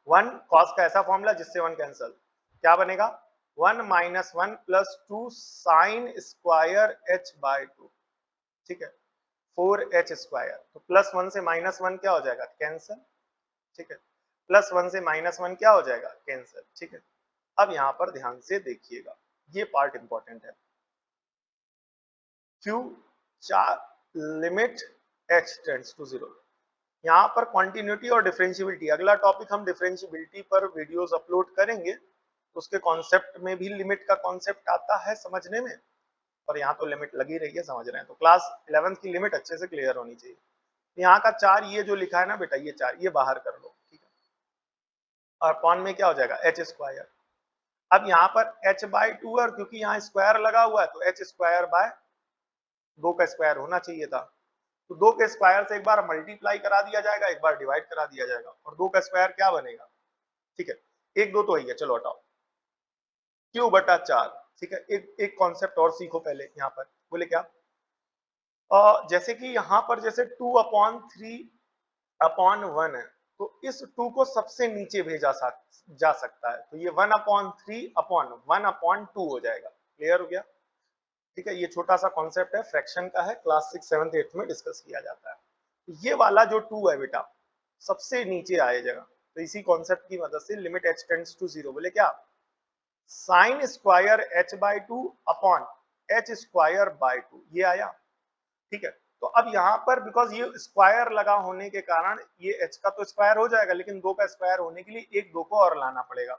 1 cos का ऐसा फॉर्मूला जिससे 1 कैंसल, क्या बनेगा 1 minus 1 plus 2 sine square h/2। ठीक है, 4h स्क्वायर, तो प्लस 1 से माइनस 1 क्या हो जाएगा कैंसल। ठीक है, प्लस 1 से माइनस 1 क्या हो जाएगा कैंसल। ठीक है, अब यहां पर ध्यान से देखिएगा, ये पार्ट इंपॉर्टेंट है, q limit h tends to 0, यहाँ पर कॉन्टिन्यूटी और डिफरेंशियबिलिटी, अगला टॉपिक हम डिफरेंशियबिलिटी पर वीडियोस अपलोड करेंगे, उसके कॉन्सेप्ट में भी लिमिट का कॉन्सेप्ट आता है समझने में, और यहाँ तो लिमिट लगी रही है समझ रहे हैं, तो क्लास 11th की लिमिट अच्छे से क्लियर होनी चाहिए। यहाँ का 4 ये जो लिखा है ना बेटा, ये 4 ये बाहर कर लो। ठीक है, और अपॉन में क्या हो जाएगा h स्क्वायर, अब यहाँ पर h/2 और क्योंकि यहाँ स्क्वायर लगा हुआ है तो h स्क्वायर बाय 2 का स्क्वायर होना चाहिए था, तो 2 के स्क्वायर से एक बार मल्टीप्लाई करा दिया जाएगा, एक बार डिवाइड करा दिया जाएगा, और 2 का स्क्वायर क्या बनेगा। ठीक है, 1 2 तो ही है, चलो हटाओ, q/4। ठीक है, एक कॉन्सेप्ट और सीखो पहले, यहाँ पर बोले क्या जैसे कि यहाँ पर जैसे 2/3/1 है, तो इस 2 को सबसे नीचे भेजा जा सकता है, तो ये 1/3/1/2 हो जाएगा। क्लियर हो गया। ठीक है, ये छोटा सा कॉन्सेप्ट है, फ्रैक्शन का है, क्लास 6 7 8 में डिस्कस किया जाता है। तो ये वाला जो 2 है बेटा सबसे नीचे आएगा, तो इसी कॉन्सेप्ट की मदद से लिमिट h टेंड्स टू 0, बोले क्या sine square h/2 upon h square by 2, ये आया। ठीक है, तो अब यहाँ पर बिकॉज ये स्क्वायर लगा होने के कारण ये h का तो स्क्वायर हो जाएगा, लेकिन 2 का स्क्वायर होने के लिए एक 2 को और लाना पड़ेगा,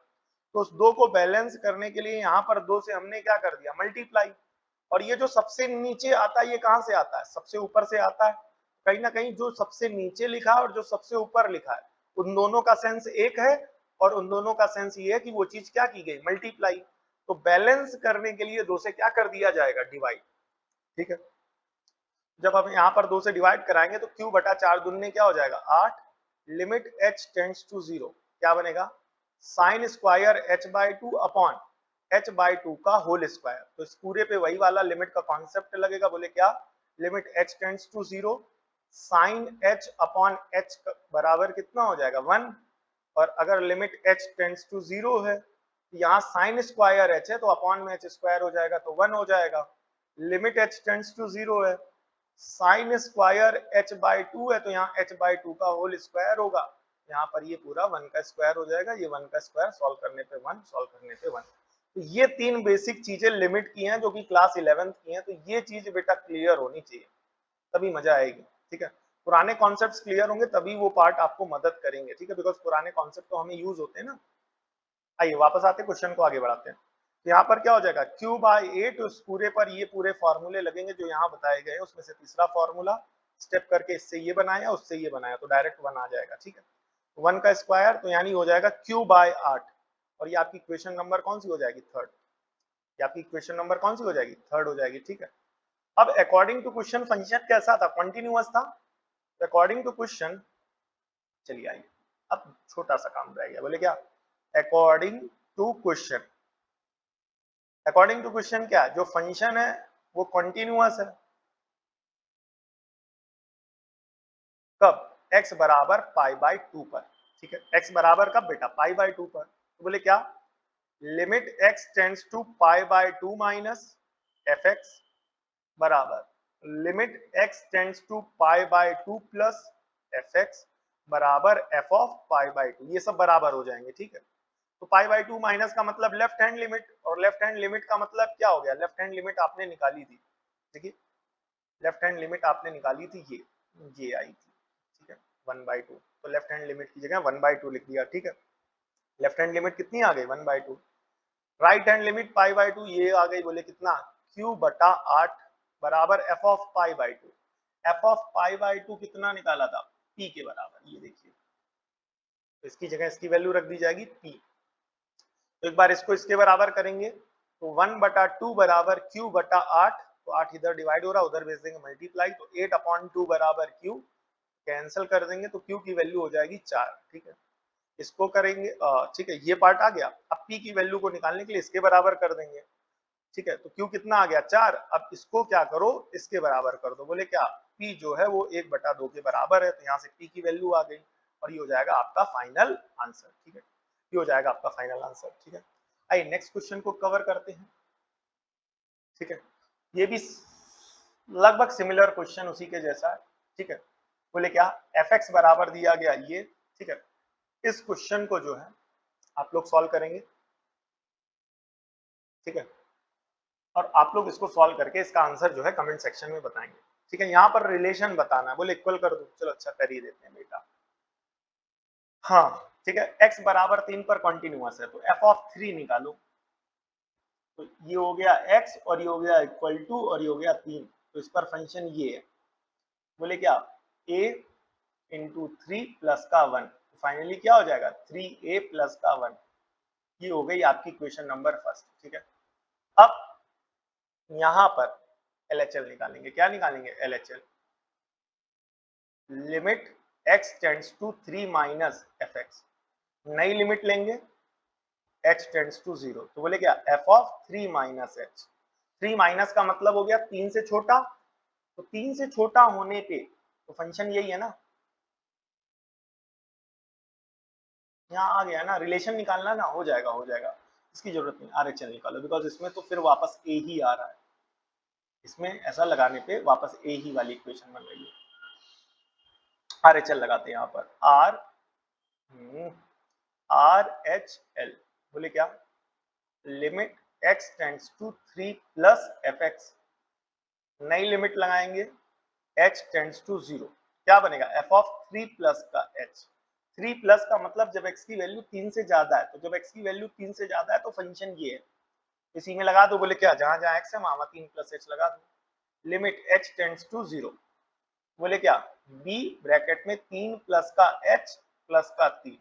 तो उस 2 को बैलेंस करने के लिए यहाँ पर 2 से हमने क्या कर दिया मल्टीप्लाई, और ये जो सबसे नीचे आता है ये कहां से आता है सबसे ऊपर से आता है, कहीं ना कहीं जो सबसे नीचे लिखा है और जो सबसे ऊपर लिखा है उन दोनों का सेंस एक है, और उन दोनों का सेंस ये है कि वो चीज क्या की गई मल्टीप्लाई, तो बैलेंस करने के लिए 2 से क्या कर दिया जाएगा डिवाइड। ठीक है, जब आप यहाँ पर 2 से डिवाइड कराएंगे तो q बटा 4 दूनी क्या हो जाएगा 8, लिमिट h टेंड्स टू 0 क्या बनेगा sine square h by 2 upon h by 2 का होल स्क्वायर। तो इस पूरे पे वही वाला लिमिट का कॉन्सेप्ट लगेगा, बोले क्या limit h tends to 0 sine h upon h बराबर कितना हो जाएगा 1, और अगर लिमिट h टेंड्स टू 0 है यहाँ साइन स्क्वायर h है तो अपॉन में h स्क्वायर हो जाएगा तो 1 हो जाएगा। लिमिट h टेंड्स टू 0 है साइन स्क्वायर h बाई 2 है तो यहाँ h बाई 2 का होल स्क्वायर होगा, यहाँ पर ये पूरा 1 का स्क्वायर हो जाएगा, ये 1 का स्क्वायर सॉल्व करने पे 1, सॉल्व करने पे 1। तो ये 3 बेसिक चीजें लिमिट की हैं जो कि क्लास 11th की हैं, तो ये चीज बेटा क्लियर होनी चाहिए तभी मजा आएगी। ठीक है, पुराने कॉन्सेप्ट्स क्लियर होंगे तभी वो पार्ट आपको मदद करेंगे। ठीक है, बिकॉज पुराने कॉन्सेप्ट तो हमें यूज होते हैं ना। आइए वापस आते क्वेश्चन को आगे बढ़ाते हैं। तो यहाँ पर क्या हो जाएगा q बाई 8, उस पूरे पर ये पूरे फॉर्मूले लगेंगे जो यहाँ बताए गए, उसमें से तीसरा फॉर्मूला स्टेप करके इससे ये बनाया उससे ये बनाया तो डायरेक्ट 1 आ जाएगा। ठीक है, 1 का स्क्वायर तो यानी हो जाएगा q बाई 8, और ये आपकी इक्वेशन नंबर कौन सी हो जाएगी थर्ड, ये आपकी इक्वेशन नंबर कौन सी हो जाएगी थर्ड हो जाएगी। ठीक है, अब अकॉर्डिंग टू क्वेश्चन फंक्शन कैसा था कंटिन्यूअस था, अकॉर्डिंग टू क्वेश्चन चलिए आइए अब छोटा सा काम रह गया, बोले क्या according to question, according to question क्या है जो फंक्शन है वो कंटिन्यूअस है कब x बराबर पाई बाई 2 पर। ठीक है, x बराबर कब बेटा पाई बाई 2 पर, तो बोले क्या limit x tends to pi by 2 minus f x बराबर limit x tends to pi by 2 plus f x बराबर f ऑफ पाई बाई 2, ये सब बराबर हो जाएंगे। ठीक है, तो पाई बाई 2 माइनस का मतलब लेफ्ट हैंड लिमिट, और लेफ्ट हैंड लिमिट का मतलब क्या हो गया लेफ्ट हैंड लिमिट आपने निकाली थी। देखिए लेफ्ट हैंड लिमिट आपने निकाली थी ये आई थी। ठीक है 1 बाई 2, तो लेफ्ट हैंड लिमिट की जगह 1 बाई 2 लिख दिया। ठीक है, लेफ्ट हैंड लिमिट कितनी आ गई 1 by 2, right hand limit pi by 2 ये आ गई, बोले कितना q बटा 8 बराबर f of pi by 2, f of pi by 2 कितना निकाला था p के बराबर, ये देखिए तो इसकी जगह इसकी वैल्यू रख दी जाएगी p। तो एक बार इसको इसके बराबर करेंगे तो 1 बटा 2 बराबर q बटा 8, तो 8 इधर डिवाइड हो रहा उधर भेज देंगे मल्टीप्लाई, तो 8 अपॉन 2 बराबर q, कैंसिल कर देंगे तो q की वैल्यू हो जाएगी 4। ठीक है, इसको करेंगे ठीक है ये पार्ट आ गया। अब p की वैल्यू को निकालने के लिए इसके बराबर कर देंगे। ठीक है, तो q कितना आ गया 4, अब इसको क्या करो इसके बराबर कर दो, बोले क्या p जो है वो 1 बटा 2 के बराबर है, तो यहाँ से p की वैल्यू आ गई और ये हो जाएगा आपका फाइनल आंसर। ठीक है, ये हो जाएगा आपका फाइनल आंसर। ठीक है, आइए नेक्स्ट क्वेश्चन को कवर करते हैं। ठीक है, ये भी लगभग सिमिलर क्वेश्चन उसी के जैसा है। ठीक है, बोले क्या एफ एक्स बराबर दिया गया ये। ठीक है, इस क्वेश्चन को जो है आप लोग सॉल्व करेंगे। ठीक है, और आप लोग इसको सॉल्व करके इसका आंसर जो है कमेंट सेक्शन में बताएंगे। ठीक है, यहाँ पर रिलेशन बताना है, बोले इक्वल कर दो, चलो अच्छा कर ही देते हैं बेटा। हाँ ठीक है, x बराबर 3 पर कॉन्टिन्यूअस है तो f ऑफ 3 निकालो, तो ये हो गया x और ये हो गया इक्वल टू और ये हो गया 3, तो इस पर फंक्शन ये है, बोले क्या a इंटू 3 प्लस का 1, तो फाइनली क्या हो जाएगा 3a प्लस का 1, ये हो गई आपकी क्वेश्चन नंबर फर्स्ट। ठीक है, अब यहाँ पर LHL निकालेंगे, क्या निकालेंगे LHL, limit x tends to 3 minus f x, नई लिमिट लेंगे x टेंड्स टू 0, तो बोले क्या f of 3 minus h, 3 minus का मतलब हो गया 3 से छोटा, तो 3 से छोटा होने पे तो फंक्शन यही है ना, यहाँ आ गया ना, रिलेशन निकालना ना, हो जाएगा हो जाएगा, इसकी जरूरत नहीं RHL निकालो, बिकॉज इसमें तो फिर वापस a ही आ रहा है, इसमें ऐसा लगाने पे वापस a ही वाली इक्वेशन बन रही है। RHL लगाते हैं यहाँ पर RHL, बोले क्या limit x tends to 3 plus f x, नई लिमिट लगाएंगे h टेंड्स टू 0, क्या बनेगा f ऑफ 3 प्लस का h, 3 प्लस का मतलब जब x की वैल्यू 3 से ज्यादा है, तो जब x की वैल्यू 3 से ज्यादा है तो फंक्शन ये है, इसी में लगा दो, बोले क्या जहां जहां x है वहां 3 प्लस h लगा दो, लिमिट h टेंड्स टू 0, बोले क्या b ब्रैकेट में 3 प्लस का h प्लस का 3,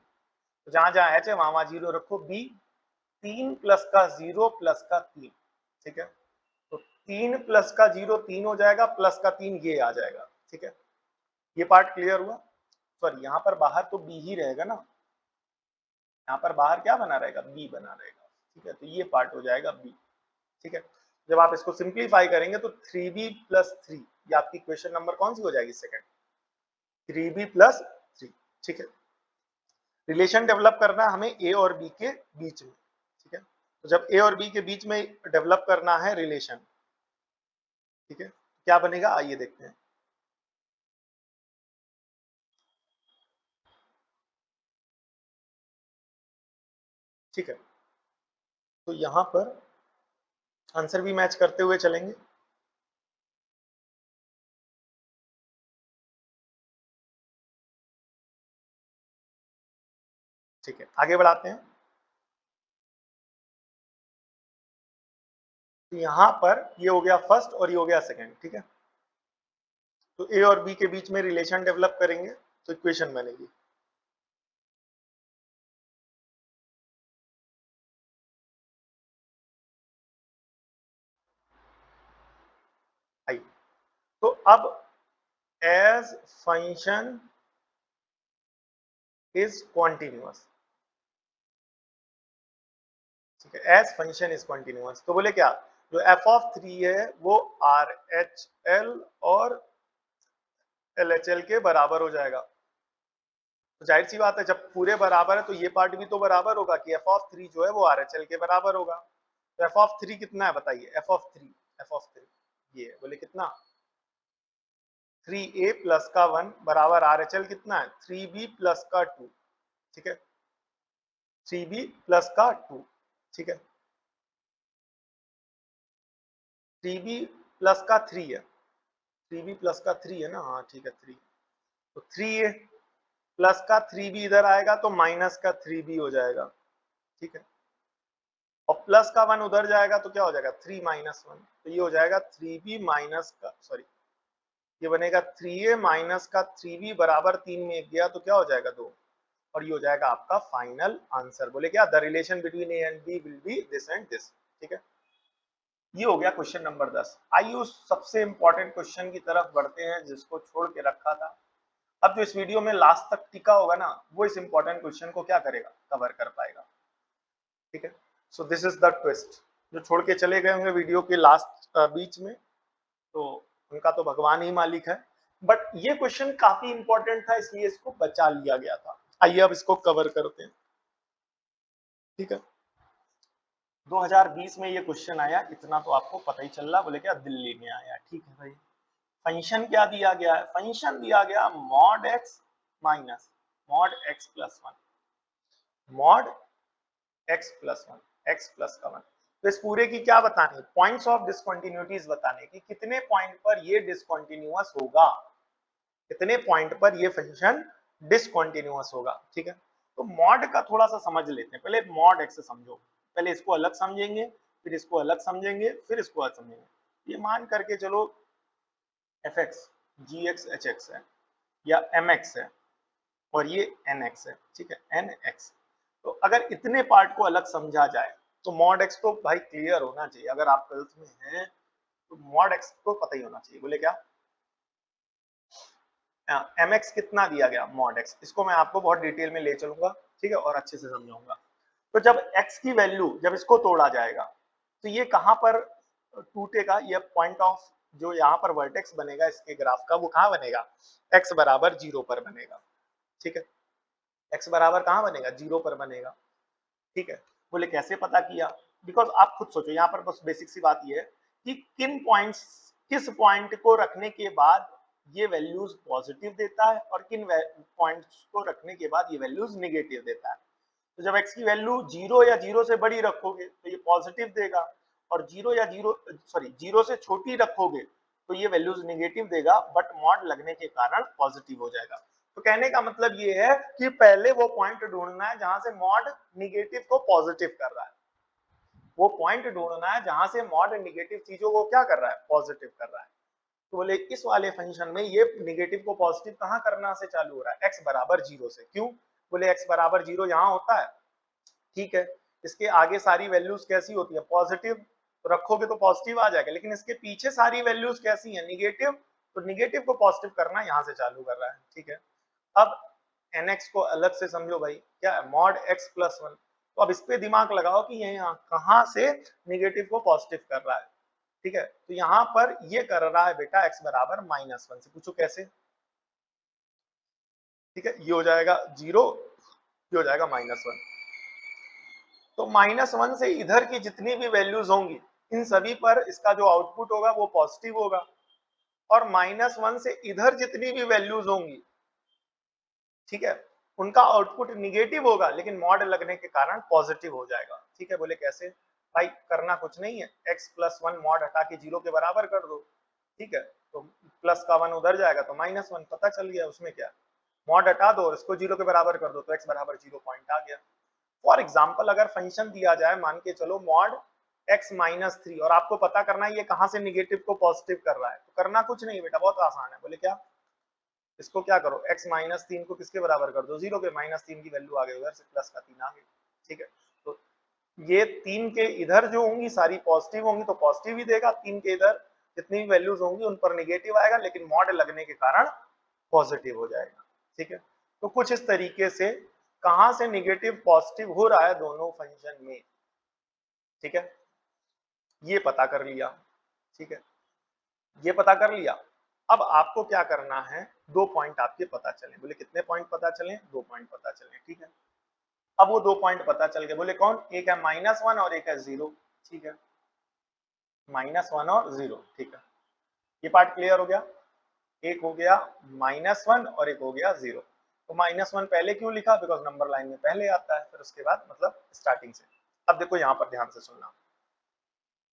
तो जहां जहां h है वहां 0 रखो, b 3 प्लस का 0 प्लस का 3। ठीक है, तो 3 प्लस का 0 3 हो जाएगा, प्लस का 3 ये आ जाएगा। ठीक है, ये पार्ट क्लियर हुआ। सॉरी, यहाँ पर बाहर तो बी ही रहेगा ना, यहाँ पर बाहर क्या बना रहेगा, बी बना रहेगा। ठीक है, तो ये पार्ट हो जाएगा बी। ठीक है, जब आप इसको सिंप्लीफाई करेंगे तो 3b प्लस 3, ये आपकी क्वेश्चन नंबर कौन सी हो जाएगी, सेकंड, 3b प्लस 3। ठीक है, रिलेशन डेवलप करना है हमें ए और बी के बीच में। ठीक है, तो जब ए और बी के बीच में डेवलप करना है रिलेशन, ठीक है, क्या बनेगा आइए देखते हैं। ठीक है, तो यहां पर आंसर भी मैच करते हुए चलेंगे। ठीक है, आगे बढ़ाते हैं। तो यहां पर ये हो गया फर्स्ट और ये हो गया सेकंड। ठीक है, तो ए और बी के बीच में रिलेशन डेवलप करेंगे तो इक्वेशन बनेगी। आइए, तो अब एज फंक्शन इज कॉन्टिन्यूअस, ठीक है, एज फंक्शन इज कॉन्टिन्यूअस, तो बोले क्या, जो एफ ऑफ 3 है वो आर एच एल और एल एच एल के बराबर हो जाएगा। तो जाहिर सी बात है, जब पूरे बराबर है तो ये पार्ट भी तो बराबर होगा कि एफ ऑफ 3 जो है वो आर एच एल के बराबर होगा। तो एफ ऑफ 3 कितना है बताइए, एफ ऑफ 3, एफ ऑफ 3 ये बोले कितना, 3a प्लस का 1 बराबर आर एच एल कितना है, 3b प्लस का 2। ठीक है, 3b प्लस का 2। ठीक है, 3b प्लस का 3 है, 3b प्लस का 3 है ना, हाँ ठीक है 3। तो 3a प्लस का 3b इधर आएगा तो माइनस का 3b हो जाएगा। ठीक है, और प्लस का 1 उधर जाएगा तो क्या हो जाएगा, 3 माइनस 1, तो ये हो जाएगा 3b माइनस का, सॉरी ये बनेगा 3a माइनस का 3b बराबर 3 में 1 गया तो क्या हो जाएगा 2, और ये हो जाएगा आपका फाइनल आंसर। बोले क्या, the relation between a and b will be this and this. ठीक है, ये हो गया क्वेश्चन नंबर 10। आइए उस सबसे इंपॉर्टेंट क्वेश्चन की तरफ बढ़ते हैं जिसको छोड़ के रखा था। अब जो इस वीडियो में लास्ट तक टिका होगा ना, वो इस इंपॉर्टेंट क्वेश्चन को क्या करेगा, कवर कर पाएगा। ठीक है, so this is the twist. जो छोड़ के चले गए होंगे वीडियो के लास्ट बीच में, तो उनका तो भगवान ही मालिक है, बट ये क्वेश्चन काफी इंपॉर्टेंट था इसलिए इसको बचा लिया गया था। आइए अब इसको कवर करते हैं। ठीक है, 2020 में ये क्वेश्चन आया, इतना तो आपको पता ही चल रहा, बोले क्या दिल्ली में आया। ठीक है भाई, फंक्शन क्या दिया गया है, फंक्शन दिया गया mod x minus mod x plus 1, mod x plus 1, x plus का 1। तो इस पूरे की क्या बताने, पॉइंट्स ऑफ डिसकंटिन्यूटीज बताने कि कितने पॉइंट पर ये डिसकंटिन्यूअस होगा, कितने पॉइंट पर ये फंक्शन डिसकंटिन्यूअस होगा। ठीक है, तो मॉड का थोड़ा सा समझ लेते हैं, पहले मॉड एक्स समझो, पहले इसको अलग समझेंगे, फिर इसको अलग समझेंगे, फिर इसको अलग समझेंगे। ये मान करके चलो एफ एक्स जी एक्स एच एक्स है या एम एक्स है और ये एन एक्स है। ठीक है, एन एक्स। तो अगर इतने पार्ट को अलग समझा जाए तो मॉड एक्स तो भाई क्लियर होना चाहिए, अगर आप 12th में हैं तो मॉड एक्स को पता ही होना चाहिए। बोले क्या, एम एक्स कितना दिया गया मॉड एक्स, इसको मैं आपको बहुत डिटेल में ले चलूंगा। ठीक है, और अच्छे से समझाऊंगा। तो जब एक्स की वैल्यू, जब इसको तोड़ा जाएगा तो ये कहां पर टूटेगा, ये पॉइंट ऑफ जो यहाँ पर वर्टेक्स बनेगा इसके ग्राफ का, वो कहाँ बनेगा, एक्स बराबर 0 पर बनेगा। ठीक है, एक्स बराबर कहाँ बनेगा, 0 पर बनेगा। ठीक है, बोले कैसे पता किया, बिकॉज आप खुद सोचो, यहाँ पर बस बेसिक सी बात ये है कि किन पॉइंट्स, किस पॉइंट को रखने के बाद ये वैल्यूज पॉजिटिव देता है और किन पॉइंट्स को रखने के बाद ये वैल्यूज निगेटिव देता है। तो जब x की वैल्यू 0 या 0 से बड़ी रखोगे तो ये पॉजिटिव देगा, और 0 या 0 सॉरी 0 से छोटी रखोगे तो ये वैल्यूज निगेटिव देगा, बट मॉड लगने के कारण पॉजिटिव हो जाएगा। तो कहने का मतलब ये है कि पहले वो पॉइंट ढूंढना है जहां से मॉड निगेटिव को पॉजिटिव कर रहा है, वो पॉइंट ढूंढना है जहां से मॉड निगेटिव चीजों को क्या कर रहा है, पॉजिटिव कर रहा है। तो बोले इस वाले फंक्शन में ये निगेटिव को पॉजिटिव कहां करना से चालू हो रहा है, x बराबर 0 से। क्यों, बोले x बराबर 0 यहाँ होता है। ठीक है, इसके आगे सारी वैल्यूज कैसी होती है, पॉजिटिव। तो रखोगे तो पॉजिटिव आ जाएगा, लेकिन इसके पीछे सारी वैल्यूज कैसी हैं, निगेटिव, तो निगेटिव को पॉजिटिव करना यहाँ से चालू कर रहा है, ठीक है। अब nx को अलग से समझो भाई, क्या है, मॉड x प्लस 1, तो अब इस पे दिमाग लगाओ कि ये यहाँ कहाँ से निगेटिव को पॉजिटिव कर रहा है, ठीक है। तो यहाँ पर ये कर रहा है बेटा x बराबर -1 से, पूछो कैसे, ठीक है। ये हो जाएगा 0, ये हो जाएगा -1, तो -1 से इधर की जितनी भी वैल्यूज होंगी इन सभी पर इसका जो आउटपुट होगा वो पॉजिटिव होगा, और -1 से इधर जितनी भी वैल्यूज होंगी, ठीक है, उनका आउटपुट निगेटिव होगा, लेकिन मॉड लगने के कारण पॉजिटिव हो जाएगा, ठीक है। बोले कैसे, भाई करना कुछ नहीं है, x प्लस 1 मॉड हटा के 0 के बराबर कर दो, ठीक है, तो प्लस का 1 उधर जाएगा तो -1, पता चल गया, उसमें क्या, मॉड हटा दो और इसको 0 के बराबर कर दो तो x बराबर 0 पॉइंट आ गया। फॉर एग्जाम्पल अगर फंक्शन दिया जाए, मान के चलो मॉड x -3, और आपको पता करना है ये कहां से निगेटिव को पॉजिटिव कर रहा है, तो करना कुछ नहीं बेटा, बहुत आसान है। बोले क्या, इसको क्या करो, x -3 को किसके बराबर कर दो, 0 के, -3 की वैल्यू आ गई उधर से, प्लस का 3 आ गई, ठीक है। तो ये 3 के इधर जो होंगी सारी पॉजिटिव होंगी तो पॉजिटिव ही देगा, 3 के इधर जितनी भी वैल्यूज होंगी उन पर निगेटिव आएगा, लेकिन मॉड लगने के कारण पॉजिटिव हो जाएगा, ठीक है। तो कुछ इस तरीके से कहां से निगेटिव पॉजिटिव हो रहा है दोनों फंक्शन में, ठीक है, ये पता कर लिया, ठीक है, ये पता कर लिया। अब आपको क्या करना है, 2 पॉइंट आपके पता चले, बोले कितने पॉइंट पता चले, 2 पॉइंट पता चले, ठीक है। अब वो 2 पॉइंट पता चल गए, बोले कौन, एक है -1 और एक है 0, ठीक है, -1 और 0, ठीक है, ये पार्ट क्लियर हो गया। एक हो गया -1 और एक हो गया 0, तो -1 पहले क्यों लिखा, बिकॉज नंबर लाइन में पहले आता है, फिर उसके बाद मतलब स्टार्टिंग से। अब देखो यहाँ पर ध्यान से सुनना,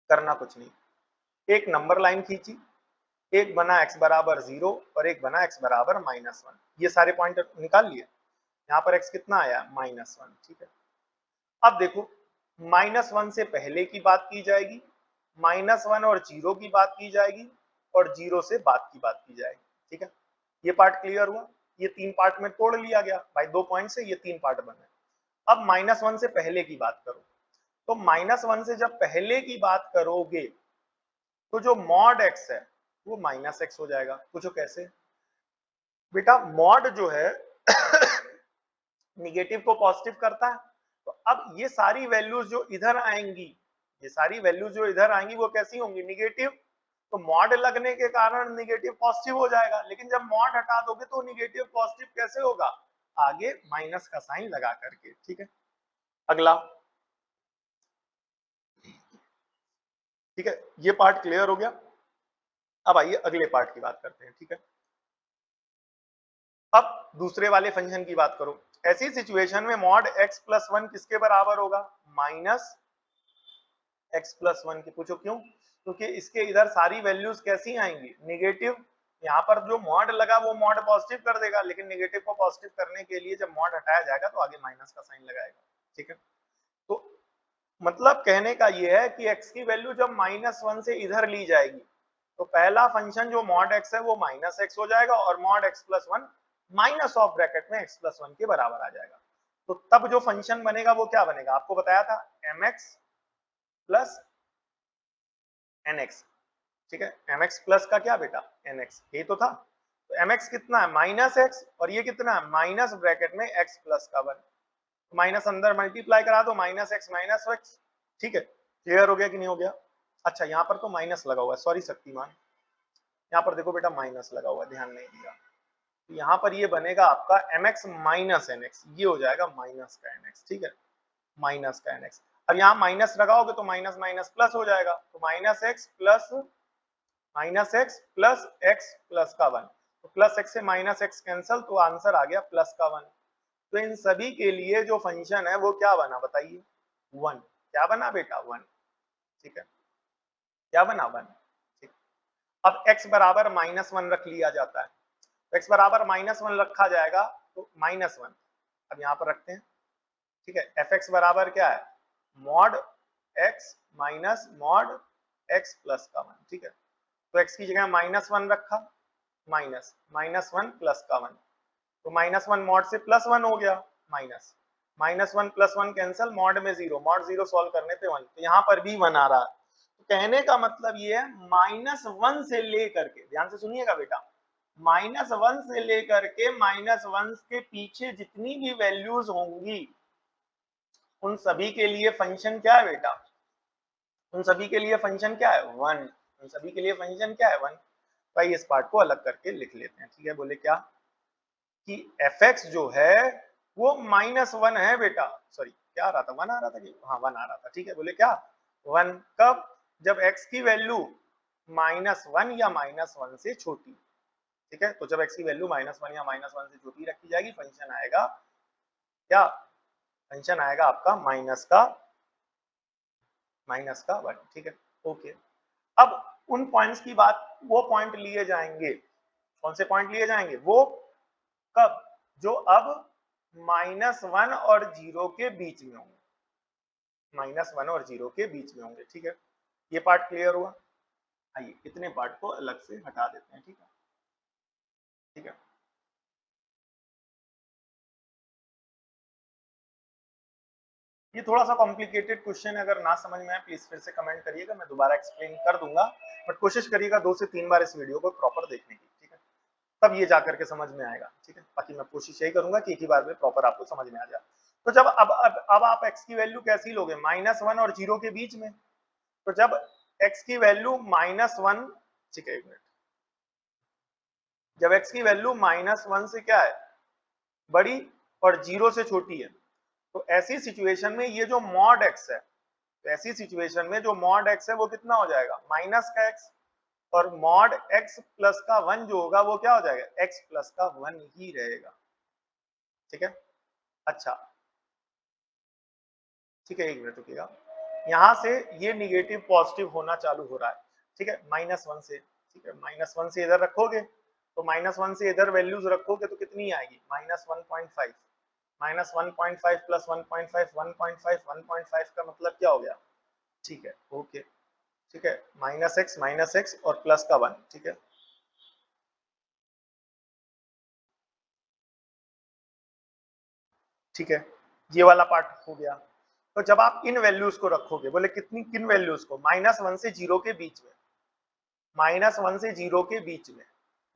करना कुछ नहीं, एक नंबर लाइन खींची, एक बना x बराबर 0 और एक बना x बराबर -1, ये सारे पॉइंट निकाल लिए, यहाँ पर x कितना आया, -1, ठीक है। अब देखो -1 से पहले की बात की जाएगी, -1 और 0 की बात की जाएगी, और 0 से बाद की बात की जाएगी, ठीक है। ये पार्ट क्लियर हुआ, ये 3 पार्ट में तोड़ लिया गया भाई, 2 पॉइंट से ये 3 पार्ट बने। अब -1 से पहले की बात करो, तो -1 से जब पहले की बात करोगे तो जो मॉड x है वो -x हो जाएगा, पूछो कैसे, बेटा मॉड जो है निगेटिव को पॉजिटिव करता है, तो अब ये सारी वैल्यूज जो इधर आएंगी, ये सारी वैल्यूज जो इधर आएंगी वो कैसी होंगी, निगेटिव, तो मॉड लगने के कारण निगेटिव पॉजिटिव हो जाएगा, लेकिन जब मॉड हटा दोगे तो निगेटिव पॉजिटिव कैसे होगा, आगे माइनस का साइन लगा करके, ठीक है। अगला, ठीक है, ये पार्ट क्लियर हो गया। अब आइए अगले पार्ट की बात करते हैं, ठीक है। अब दूसरे वाले फंक्शन की बात करो, ऐसी सिचुएशन में मॉड x प्लस 1 किसके बराबर होगा, -x प्लस 1 की, पूछो क्यों, क्योंकि इसके इधर सारी वैल्यूज कैसी आएंगी, निगेटिव, यहाँ पर जो मॉड लगा वो मॉड पॉजिटिव कर देगा, लेकिन निगेटिव को पॉजिटिव करने के लिए जब मॉड हटाया जाएगा तो आगे माइनस का साइन लगाएगा, ठीक है। तो मतलब कहने का ये है कि x की वैल्यू जब -1 से इधर ली जाएगी तो पहला फंक्शन जो मॉड x है वो -x हो जाएगा, और mod x plus 1 minus of bracket में x प्लस 1 के बराबर आ जाएगा। तो तब जो फंक्शन बनेगा वो क्या बनेगा, आपको बताया था mx प्लस nx, ठीक है, mx प्लस का क्या बेटा, nx, यही तो था। तो mx कितना है, -x, और ये कितना है, माइनस ब्रैकेट में x प्लस का 1, माइनस अंदर मल्टीप्लाई करा दो, -x, ठीक है। क्लियर हो गया कि नहीं हो गया। अच्छा यहाँ पर तो माइनस लगा हुआ है, सॉरी शक्तिमान, यहाँ पर देखो बेटा माइनस लगा हुआ है, ध्यान नहीं दिया, तो यहाँ पर ये बनेगा आपका mx माइनस nx, ये हो जाएगा माइनस का nx, ठीक है, माइनस का nx। अब यहाँ माइनस लगाओगे तो माइनस माइनस प्लस हो जाएगा, तो -x प्लस x प्लस का 1, तो प्लस x से -x कैंसल, तो आंसर आ गया प्लस का 1। तो इन सभी के लिए जो फंक्शन है वो क्या बना बताइए, 1, क्या बना बेटा, 1, ठीक है, क्या बना, 1, ठीक। अब x बराबर -1 रख लिया जाता है, तो x बराबर -1 रखा जाएगा, तो -1 अब यहाँ पर रखते हैं, ठीक है। fx बराबर क्या है, mod x minus mod x plus का 1, ठीक है। तो x की जगह -1 रखा, -1 प्लस का 1, तो -1 मॉड से +1 हो गया, -1 +1 कैंसल, मॉड में 0, मॉड 0 सॉल्व करने पे 1, तो यहाँ पर भी 1 आ रहा है। कहने का मतलब ये है -1 से लेकर के, ध्यान से सुनिएगा बेटा, -1 से लेकर के -1 के पीछे जितनी भी वैल्यूज होंगी उन सभी के लिए फंक्शन क्या है बेटा, उन सभी के लिए फंक्शन क्या है 1, उन सभी के लिए फंक्शन क्या है 1। भाई इस पार्ट को अलग करके लिख लेते हैं, ठीक है। बोले क्या कि fx जो है वो -1 है बेटा, सॉरी क्या आ रहा था, 1 आ रहा था कि हाँ 1 आ रहा था, ठीक है। बोले क्या 1 कब, जब x की वैल्यू -1 या -1 से छोटी, ठीक है। तो जब x की वैल्यू -1 या -1 से छोटी रखी जाएगी फंक्शन आएगा क्या, फंक्शन आएगा आपका माइनस का 1, ठीक है। ओके, अब उन पॉइंट्स की बात, वो पॉइंट लिए जाएंगे, कौन से पॉइंट लिए जाएंगे, वो कब, जो अब -1 और 0 के बीच में होंगे, -1 और 0 के बीच में होंगे, ठीक है। ये पार्ट क्लियर हुआ। आइए इतने पार्ट को अलग से हटा देते हैं, ठीक है, ठीक है। ये थोड़ा सा कॉम्प्लिकेटेड क्वेश्चन है, अगर ना समझ में आए प्लीज फिर से कमेंट करिएगा, मैं दोबारा एक्सप्लेन कर दूंगा, बट कोशिश करिएगा 2 से 3 बार इस वीडियो को प्रॉपर देखने की, ठीक है, तब ये जाकर के समझ में आएगा, ठीक है। बाकी मैं कोशिश यही करूंगा कि एक ही बार में प्रॉपर आपको समझ में आ जाए। तो जब अब आप x की वैल्यू कैसी लोगे, -1 और 0 के बीच में, तो जब x की वैल्यू -1, ठीक है एक मिनट, जब x की वैल्यू -1 से क्या है बड़ी और 0 से छोटी है, तो ऐसी सिचुएशन में ये जो मॉड x है, तो ऐसी सिचुएशन में जो मॉड x है वो कितना हो जाएगा माइनस का x, और मॉड x प्लस का 1 जो होगा वो क्या हो जाएगा x प्लस का 1 ही रहेगा, ठीक है। अच्छा ठीक है, एक मिनट रुकिएगा, यहाँ से ये निगेटिव पॉजिटिव होना चालू हो रहा है, ठीक है, -1 से, ठीक है, -1 से इधर रखोगे तो -1 से इधर वैल्यूज रखोगे तो कितनी आएगी -1.5, -1.5 प्लस 1.5 1.5 1.5 का मतलब क्या हो गया, ठीक है, ओके, ठीक है, -x और प्लस का 1, ठीक है, ठीक है, ये वाला पार्ट हो गया। तो जब आप इन वैल्यूज को रखोगे, बोले कितनी, किन वैल्यूज को, -1 से 0 के बीच में, -1 से 0 के बीच में,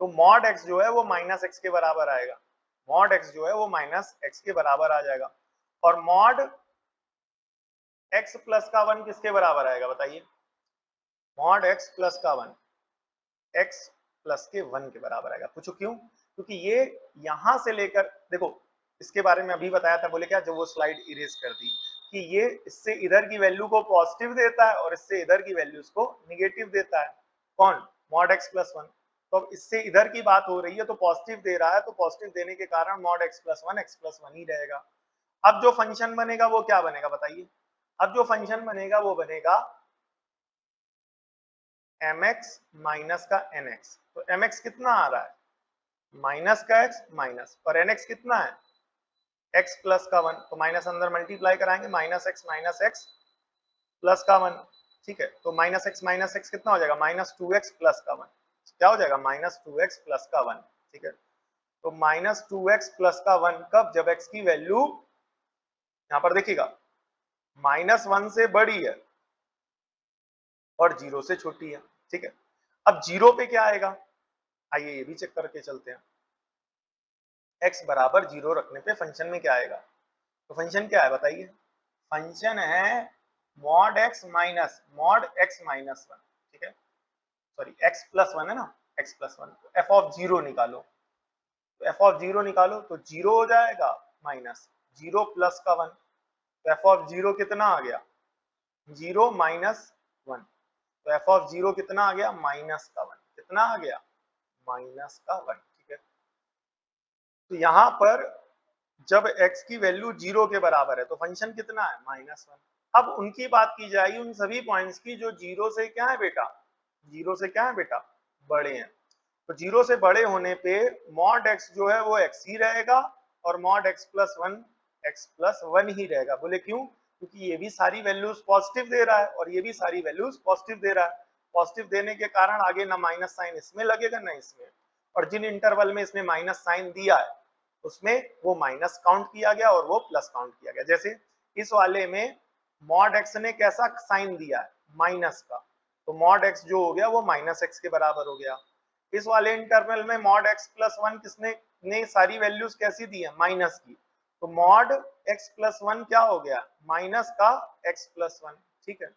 तो मॉड x जो है वो -x के बराबर आएगा, मॉड x जो है वो -x के बराबर आ जाएगा, और मॉड x प्लस का 1 किसके बराबर आएगा बताइए, मॉड x प्लस का 1 x प्लस के 1 के बराबर आएगा। पूछो क्यों, क्योंकि ये यहां से लेकर, देखो इसके बारे में अभी बताया था, बोले क्या, जब वो स्लाइड इरेज कर दी, कि ये इससे इधर की वैल्यू को पॉजिटिव देता है और इससे इधर की वैल्यूज को निगेटिव देता है, कौन, मॉड x प्लस 1। तो अब इससे इधर की बात हो रही है तो पॉजिटिव दे रहा है, तो पॉजिटिव देने के कारण मॉड x प्लस 1 ही रहेगा। अब जो फंक्शन बनेगा वो क्या बनेगा बताइए, अब जो फंक्शन बनेगा वो बनेगा mx माइनस का nx, तो mx कितना आ रहा है माइनस का x माइनस, और nx कितना है x प्लस का 1, तो माइनस अंदर मल्टीप्लाई कराएंगे, -x प्लस का 1, ठीक है, तो -x कितना हो जाएगा -2x प्लस का 1, क्या हो जाएगा -2x प्लस का 1, ठीक है। तो -2x प्लस का 1 कब, जब x की वैल्यू यहां पर देखिएगा -1 से बड़ी है और 0 से छोटी है, ठीक है। अब 0 पे क्या आएगा, आइए ये भी चेक करके चलते हैं, x बराबर 0 रखने पे फंक्शन में क्या आएगा, तो फंक्शन क्या है बताइए, फंक्शन है मॉड x माइनस 1, ठीक है, सॉरी x प्लस 1 है ना, x प्लस 1, तो f ऑफ 0 निकालो, तो f ऑफ 0 निकालो तो 0 हो जाएगा माइनस 0 प्लस का 1, तो f ऑफ 0 कितना आ गया 0 माइनस 1, तो f ऑफ 0 कितना आ गया माइनस का 1, कितना आ गया माइनस का 1, ठीक है। तो यहां पर जब x की वैल्यू 0 के बराबर है तो फंक्शन कितना है -1। अब उनकी बात की जाएगी उन सभी पॉइंट्स की जो 0 से क्या है बेटा, 0 से क्या है बेटा बड़े हैं, तो 0 से बड़े होने पे मॉड x जो है वो x ही रहेगा और मॉड x प्लस 1 ही रहेगा। बोले क्यों, क्योंकि ये भी सारी वैल्यूज पॉजिटिव दे रहा है और ये भी सारी वैल्यूज पॉजिटिव दे रहा है, पॉजिटिव देने के कारण आगे ना माइनस साइन इसमें लगेगा ना इसमें, और जिन इंटरवल में इसने माइनस साइन दिया है उसमें वो माइनस काउंट किया गया और वो प्लस काउंट किया गया। जैसे इस वाले में मॉड x ने कैसा साइन दिया है माइनस का, तो मॉड एक्स जो हो गया वो माइनस एक्स के बराबर हो गया। इस वाले इंटरवल में मॉड एक्स प्लस वन किसने ने सारी वैल्यूज कैसी दी है, माइनस की, तो मॉड एक्स प्लस वन क्या हो गया, माइनस का एक्स प्लस वन। ठीक है,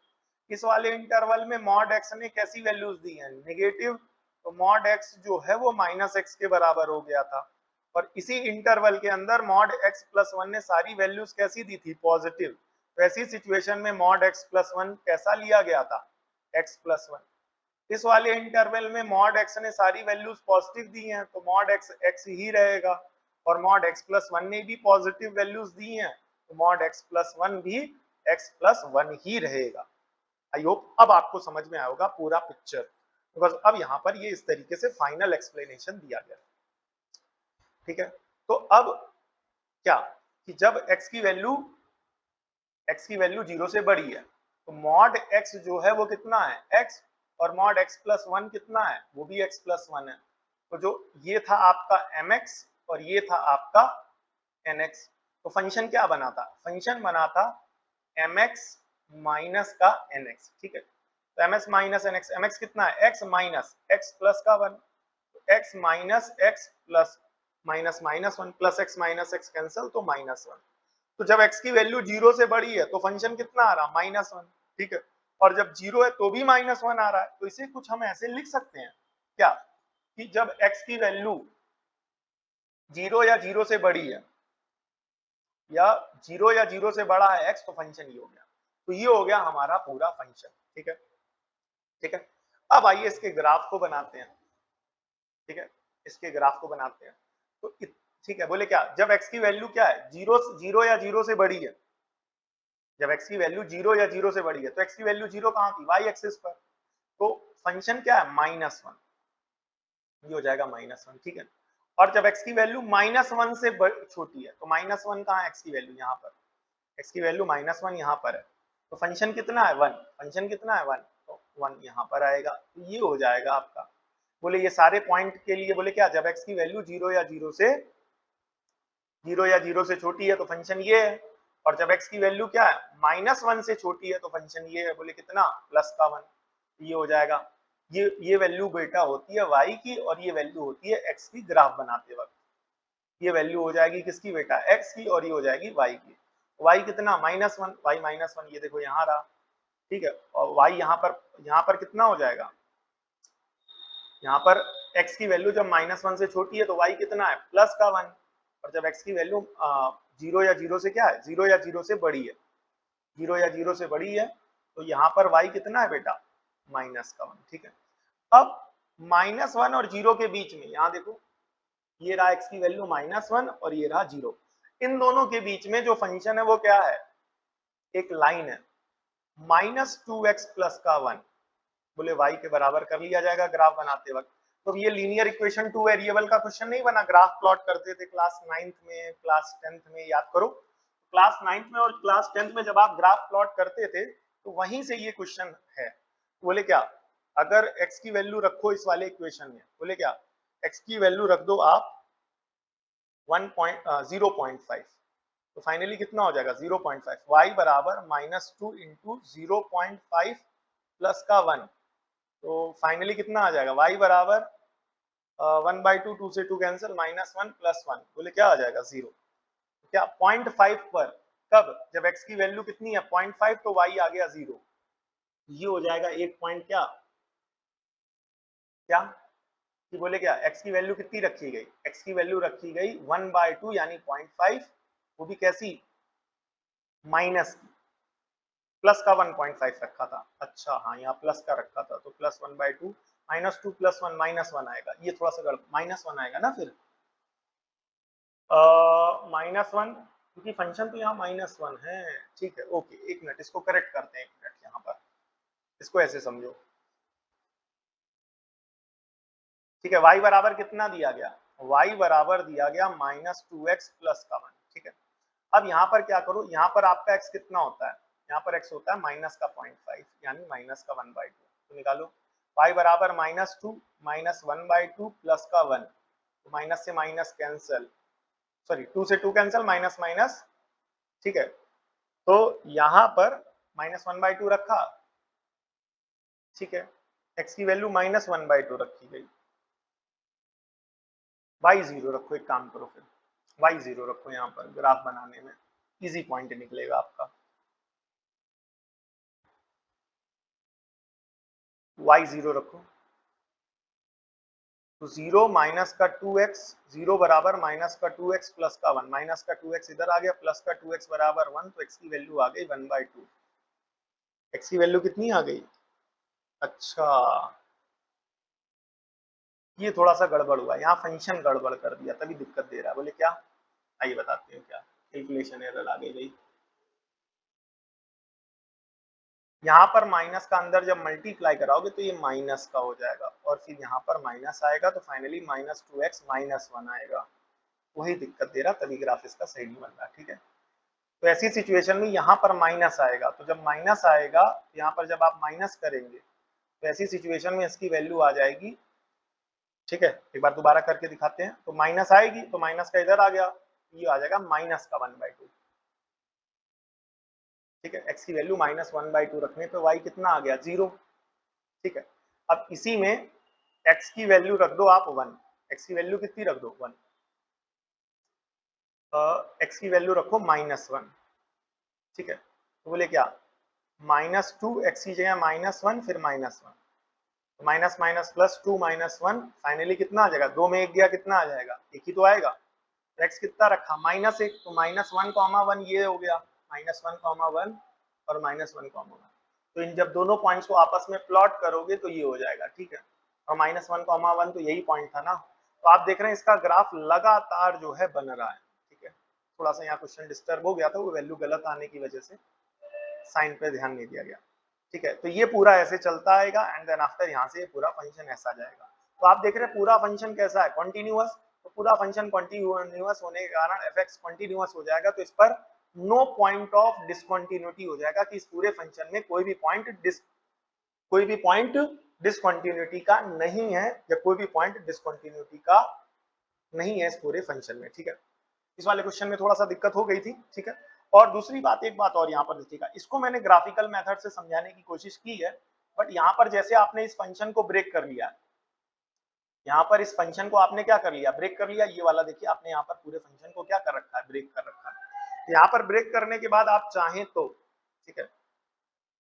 इस वाले इंटरवल में मॉड एक्स ने कैसी वैल्यूज दी है, नेगेटिव, तो मॉड एक्स जो है वो माइनस एक्स के बराबर हो गया था। और इसी इंटरवल के अंदर मॉड एक्स प्लस वन ने सारी वैल्यूज कैसी दी थी, पॉजिटिव। तो ऐसी सिचुएशन में मॉड एक्स प्लस वन कैसा लिया गया था, एक्स प्लस वन। इस वाले इंटरवल में मॉड एक्स ने सारी वैल्यूज पॉजिटिव दी हैं, तो मॉड एक्स एक्स ही रहेगा, और मॉड एक्स प्लस वन ने भी पॉजिटिव वैल्यूज दी हैं, तो मॉड एक्स प्लस वन भी एक्स प्लस वन ही रहेगा। आई होप अब आपको समझ में आएगा पूरा पिक्चर, बिकॉज अब यहाँ पर ये इस तरीके से फाइनल एक्सप्लेनेशन दिया गया। ठीक है, तो अब क्या कि जब x की वैल्यू 0 से बड़ी है तो मॉड x जो है वो कितना है, x, और मॉड x प्लस वन कितना है, वो भी x प्लस वन है। तो जो ये था आपका mx और ये था आपका nx, तो फंक्शन क्या बना था, फंक्शन बना था mx माइनस का nx। ठीक है, तो mx माइनस nx, mx कितना है, x माइनस x प्लस का one, x minus x plus minus minus one, plus x minus x cancel, तो माइनस वन। तो जब x की वैल्यू 0 से बड़ी है तो फंक्शन कितना आ रहा, माइनस वन। ठीक है, और जब 0 है तो भी माइनस वन आ रहा है। तो इसे कुछ हम ऐसे लिख सकते हैं क्या, कि जब x की वैल्यू 0 या 0 से बड़ी है, या 0 या 0 से बड़ा है x, तो फंक्शन ये हो गया। तो ये हो गया हमारा पूरा फंक्शन। ठीक है, ठीक है, अब आइए इसके ग्राफ को बनाते हैं। ठीक है, इसके ग्राफ को बनाते हैं। तो ठीक है, बोले क्या, जब x की वैल्यू क्या है, 0 या 0 से बड़ी है, जब x की वैल्यू 0 या 0 से बड़ी है, तो x की वैल्यू 0 कहाँ थी, y एक्सिस पर, तो फंक्शन क्या है, माइनस वन, ये हो जाएगा माइनस वन। ठीक है, और जब x की वैल्यू माइनस वन से छोटी है, तो माइनस वन कहाँ है, x की वैल्यू यहाँ पर, x की वैल्यू माइनस वन यहाँ पर है, तो फंक्शन कितना है, वन, फंक्शन कितना है, वन, तो वन यहाँ पर आएगा। तो ये हो जाएगा आपका, बोले ये सारे पॉइंट के लिए बोले क्या, जब x की वैल्यू 0 या 0 से छोटी है तो फंक्शन ये है, और जब x की वैल्यू क्या है, माइनस वन से छोटी है, तो फंक्शन ये है, बोले कितना, प्लस का वन। ये हो जाएगा, ये वैल्यू बेटा होती है y की, और ये वैल्यू होती है x की ग्राफ बनाते वक्त। ये वैल्यू हो जाएगी किसकी बेटा, x की, और ये हो जाएगी y की। y कितना, minus one, y minus one, ये देखो यहाँ रहा। ठीक है, और y यहाँ पर कितना हो जाएगा, यहाँ पर x की वैल्यू जब माइनस वन से छोटी है तो y कितना है, प्लस का वन, और जब x की वैल्यू 0 या 0 से क्या है, 0 या 0 से बड़ी है, 0 या 0 से बड़ी है, तो यहाँ पर y कितना है बेटा, माइनस का वन। ठीक है, अब माइनस वन और 0 के बीच में, यहाँ देखो ये रहा x की वैल्यू माइनस वन और ये रहा 0, इन दोनों के बीच में जो फंक्शन है वो क्या है, एक लाइन है, माइनस टू एक्स प्लस का वन, बोले y के बराबर कर लिया जाएगा ग्राफ बनाते वक्त। तो ये लीनियर इक्वेशन टू वेरिएबल का क्वेश्चन नहीं बना, ग्राफ प्लॉट करते थे क्लास 9th में, क्लास 10th में, याद करो क्लास 9th में और क्लास 10th में जब आप ग्राफ प्लॉट करते थे तो वहीं से ये क्वेश्चन है। बोले क्या, अगर x की वैल्यू रखो इस वाले इक्वेशन में, बोले क्या, x की वैल्यू रख दो आप 0.5, तो फाइनली कितना हो जाएगा 0.5, y बराबर माइनस टू इंटू 0.5 प्लस का वन, तो फाइनली कितना आ जाएगा, y बराबर 1/2, 2 से 2 cancel, minus one plus one, बोले क्या आ जाएगा, 0। क्या 0.5 पर, कब, जब x की वैल्यू कितनी है 0.5, तो y आ गया 0। ये हो जाएगा एक पॉइंट क्या क्या कि बोले क्या, x की वैल्यू कितनी रखी गई, x की वैल्यू रखी गई 1/2 यानी 0.5, वो भी कैसी, माइनस की, प्लस का 1.5 रखा था, अच्छा हाँ यहाँ प्लस का रखा था, तो plus 1/2, minus two plus one minus one आएगा, ये थोड़ा सा गलत, माइनस वन आएगा ना फिर, माइनस वन, क्योंकि फंक्शन तो यहाँ माइनस वन है। ठीक है, ओके, एक मिनट इसको करेक्ट करते हैं, एक मिनट यहाँ पर इसको ऐसे समझो। ठीक है, y बराबर कितना दिया गया, y बराबर दिया गया माइनस टू एक्स प्लस का वन। ठीक है, अब यहाँ पर क्या करो, यहाँ पर आपका x कितना होता है, यहाँ पर x होता है माइनस का 0.5 यानी माइनस का 1/2, तो निकालो y बराबर माइनस टू, माइनस 1/2 प्लस का वन, तो माइनस से माइनस कैंसिल, सॉरी 2 से 2 कैंसिल, माइनस माइनस। ठीक है, तो यहाँ पर माइनस 1/2 रखा, ठीक है, x की वैल्यू -1/2 रखी गई, y 0 रखो, एक काम करो फिर y 0 रखो यहाँ पर ग्राफ बनाने में, इजी पॉइंट निकलेगा आपका। y 0 रखो तो 0 माइनस का 2x, 0 बराबर माइनस का 2x प्लस का 1, माइनस का 2x इधर आ गया, प्लस का 2x बराबर 1, तो x की वैल्यू आ गई 1/2। x की वैल्यू कितनी आ गई? अच्छा, ये थोड़ा सा गड़बड़ हुआ, यहाँ फंक्शन गड़बड़ कर दिया तभी दिक्कत दे रहा है। बोले क्या? आइए बताते हैं क्या, कैलकुलेशन एरर आ गई। यहाँ पर माइनस का अंदर जब मल्टीप्लाई कराओगे तो ये माइनस का हो जाएगा, और फिर यहाँ पर माइनस आएगा तो फाइनली -2x -1 आएगा। वही दिक्कत दे रहा, तभी ग्राफ इसका सही नहीं बन रहा। ठीक है, तो ऐसी सिचुएशन में यहाँ पर माइनस आएगा, तो जब माइनस आएगा यहाँ पर जब आप माइनस करेंगे तो ऐसी सिचुएशन में इसकी वैल्यू आ जाएगी। ठीक है, एक बार दोबारा करके दिखाते हैं, तो माइनस आएगी तो माइनस का इधर आ गया, ये आ जाएगा माइनस का 1/2। ठीक है, x की वैल्यू -1/2 रखने पे y कितना आ गया? 0। ठीक है, अब इसी में x की वैल्यू रख दो आप 1, x की वैल्यू कितनी रख दो? 1। x की वैल्यू रखो -1। ठीक है, तो बोले क्या? -2 x की जगह -1 फिर -1, तो माइनस माइनस प्लस 2 -1, फाइनली कितना आ जाएगा? 2 में 1 गया, कितना आ जाएगा? 1 ही तो आएगा। तो x कितना रखा? -1, तो -1, 1 ये हो गया, -1, 1 और -1, 1। तो इन जब दोनों पॉइंट्स को आपस में प्लॉट करोगे तो ये हो जाएगा। ठीक है, और -1, 1 तो यही पॉइंट था ना, तो आप देख रहे हैं इसका ग्राफ लगातार जो है बन रहा है। ठीक है, थोड़ा सा यहाँ क्वेश्चन डिस्टर्ब हो गया था, वो वैल्यू गलत आने की वजह से साइन पे ध्यान नहीं दिया गया। ठीक है, तो ये पूरा ऐसे चलता आएगा एंड देन आफ्टर यहाँ से ये पूरा फंक्शन ऐसा जाएगा। तो आप देख रहे हैं पूरा फंक्शन कैसा है? कॉन्टिन्यूअस। तो पूरा फंक्शन कॉन्टिन्यूअस होने के कारण एफ कॉन्टिन्यूअस हो जाएगा, तो इस पर नो पॉइंट ऑफ डिसकॉन्टिन्यूटी हो जाएगा कि इस पूरे फंक्शन में कोई भी पॉइंट डिसकॉन्टिन्यूटी का नहीं है, या कोई भी पॉइंट डिसकॉन्टिन्यूटी का नहीं है इस पूरे फंक्शन में। ठीक है, इस वाले क्वेश्चन में थोड़ा सा दिक्कत हो गई थी। ठीक है, और दूसरी बात, एक बात और यहाँ पर देखिएगा, इसको मैंने ग्राफिकल मेथड से समझाने की कोशिश की है, बट यहाँ पर जैसे आपने इस फंक्शन को ब्रेक कर लिया, यहाँ पर इस फंक्शन को आपने क्या कर लिया? ब्रेक कर लिया। ये वाला देखिए, आपने यहाँ पर पूरे फंक्शन को क्या कर रखा है? ब्रेक कर रखा है। तो यहाँ पर ब्रेक करने के बाद आप चाहें तो, ठीक है,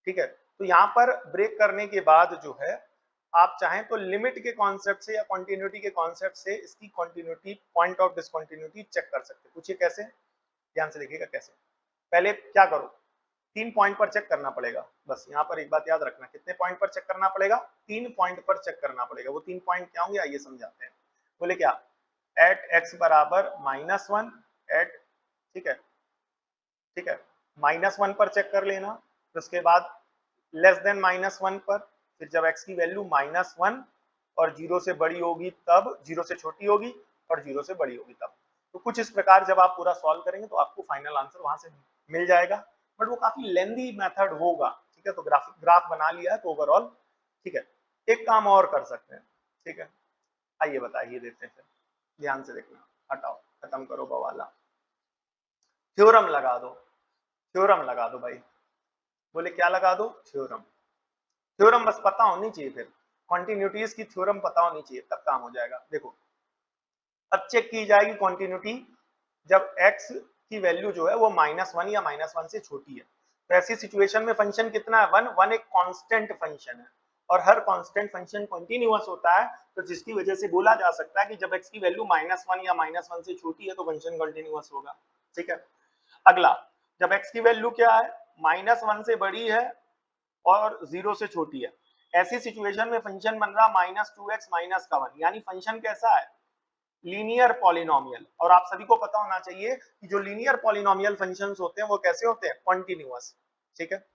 ठीक है, तो यहाँ पर ब्रेक करने के बाद जो है आप चाहें तो लिमिट के कॉन्सेप्ट से या कॉन्टिन्यूटी के कॉन्सेप्ट से इसकी continuity, point of discontinuity check कर सकते हैं। पूछिए कैसे? ध्यान से देखिएगा कैसे। पहले क्या करो, 3 पॉइंट पर चेक करना पड़ेगा। बस यहाँ पर एक बात याद रखना, कितने पॉइंट पर चेक करना पड़ेगा? 3 पॉइंट पर चेक करना पड़ेगा। वो 3 पॉइंट क्या होंगे आइए समझाते हैं। बोले क्या? एट एक्स बराबर -1 एट, ठीक है, ठीक है, -1 पर चेक कर लेना, फिर उसके बाद लेस देन -1 पर, फिर जब x की वैल्यू -1 और 0 से बड़ी होगी तब, 0 से छोटी होगी और 0 से बड़ी होगी तब। तो कुछ इस प्रकार जब आप पूरा सॉल्व करेंगे तो आपको फाइनल आंसर वहां से मिल जाएगा, बट वो काफी लेंदी मेथड होगा। ठीक है, तो ग्राफ बना लिया है तो ओवरऑल ठीक है। एक काम और कर सकते हैं, ठीक है, आइए बताइए देते हैं, फिर ध्यान से देखना, हटाओ, खत्म करो बवाला, थ्योरम लगा दो, थ्योरम लगा दो भाई। बोले क्या लगा दो? थ्योरम। थ्योरम बस पता होनी चाहिए, फिर कॉन्टिन्यूटीज की थ्योरम पता होनी चाहिए, तब काम हो जाएगा। देखो, अब चेक की जाएगी कॉन्टिन्यूटी जब x की वैल्यू जो है वो -1 या -1 से छोटी है। तो ऐसी सिचुएशन में फंक्शन कितना है? 1। 1 एक कांस्टेंट फंक्शन है और हर कांस्टेंट फंक्शन कंटीन्यूअस होता है, तो जिसकी वजह से बोला जा सकता है कि जब x की वैल्यू -1 या -1 से छोटी है तो फंक्शन कंटीन्यूअस होगा। ठीक है, अगला, जब x की वैल्यू क्या है? -1 से बड़ी है और 0 से छोटी है, ऐसी सिचुएशन में फंक्शन बन रहा -2x -1, यानी फंक्शन कैसा है? Linear polynomial. और आप सभी को पता होना चाहिए कि जो लीनियर पॉलिनोमियल फंक्शंस होते हैं वो कैसे होते हैं? कॉन्टिन्यूअस। ठीक है,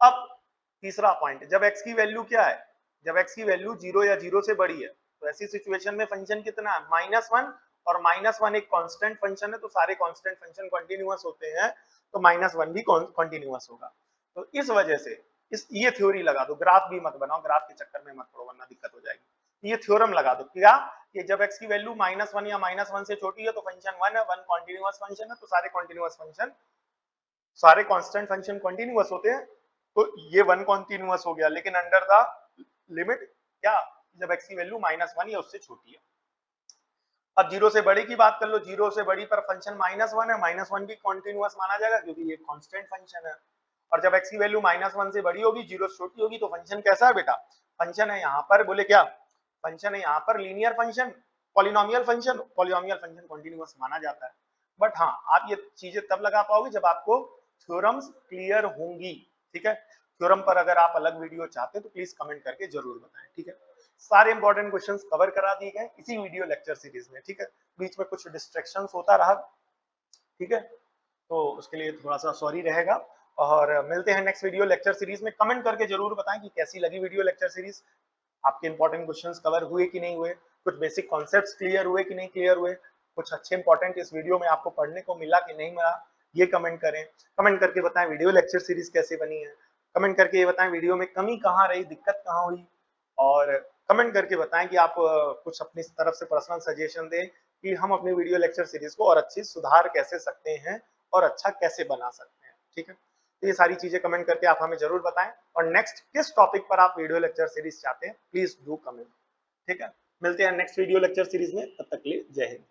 अब तीसरा पॉइंट, जब x की वैल्यू क्या है? जब x की वैल्यू 0 या 0 से बड़ी है, तो ऐसी सिचुएशन में फंक्शन कितना है? -1, और -1 एक कांस्टेंट फंक्शन है, तो सारे कांस्टेंट फंक्शन कंटीन्यूअस होते हैं, तो -1 भी कंटीन्यूअस होगा। तो इस वजह से इस ये थ्योरी लगा दो, ग्राफ भी मत बनाओ, ग्राफ के चक्कर में मत पड़ो वरना दिक्कत हो जाएगी। ये थ्योरम लगा दो क्या, कि जब x की वैल्यू -1 या -1 से छोटी है तो फंक्शन 1 है, 1 कॉन्टिन्यूअस फंक्शन है, तो सारे कॉन्टिन्यूअस फंक्शन, सारे कांस्टेंट फंक्शन कंटीन्यूअस होते हैं, तो ये 1 कंटीन्यूअस हो गया, लेकिन अंडर द लिमिट क्या, जब x की वैल्यू -1 या उससे छोटी है। अब जीरो से बड़ी की बात कर लो, जीरो से बड़ी पर फंक्शन -1 है, -1 भी कॉन्टिन्यूअस माना जाएगा क्योंकि ये कांस्टेंट फंक्शन है। और जब x की वैल्यू -1 से बड़ी होगी, जीरो से छोटी होगी, तो फंक्शन कैसा है बेटा, फंक्शन है यहाँ पर, बोले क्या, फंक्शन है यहाँ पर linear function, polynomial function, polynomial function continuous माना जाता है। बट हाँ, आप ये चीजें तब लगा पाओगे जब आपको थ्योरम्स क्लियर होंगी, ठीक है। थ्योरम पर अगर आप अलग वीडियो चाहते हैं तो प्लीज कमेंट करके जरूर बताएं, ठीक है। सारे इंपॉर्टेंट क्वेश्चंस कवर करा दिए गए इसी वीडियो लेक्चर सीरीज में, ठीक है। बीच में कुछ डिस्ट्रैक्शंस होता रहा, ठीक है, तो उसके लिए थोड़ा सा सॉरी रहेगा। और मिलते हैं नेक्स्ट वीडियो लेक्चर सीरीज में। कमेंट करके जरूर बताएं कि कैसी लगी वीडियो लेक्चर सीरीज, आपके इंपॉर्टेंट क्वेश्चंस कवर हुए कि नहीं हुए, कुछ बेसिक कॉन्सेप्ट्स क्लियर हुए कि नहीं क्लियर हुए, कुछ अच्छे इंपॉर्टेंट इस वीडियो में आपको पढ़ने को मिला कि नहीं मिला, ये कमेंट करें। कमेंट करके बताएं वीडियो लेक्चर सीरीज कैसे बनी है, कमेंट करके ये बताएं वीडियो में कमी कहाँ रही, दिक्कत कहाँ हुई, और कमेंट करके बताएं कि आप कुछ अपनी तरफ से पर्सनल सजेशन दें कि हम अपनी वीडियो लेक्चर सीरीज को और अच्छी सुधार कैसे सकते हैं और अच्छा कैसे बना सकते हैं, ठीक है। तो ये सारी चीजें कमेंट करके आप हमें जरूर बताएं, और नेक्स्ट किस टॉपिक पर आप वीडियो लेक्चर सीरीज चाहते हैं प्लीज डू कमेंट, ठीक है। मिलते हैं नेक्स्ट वीडियो लेक्चर सीरीज में, तब तक के लिए जय हिंद।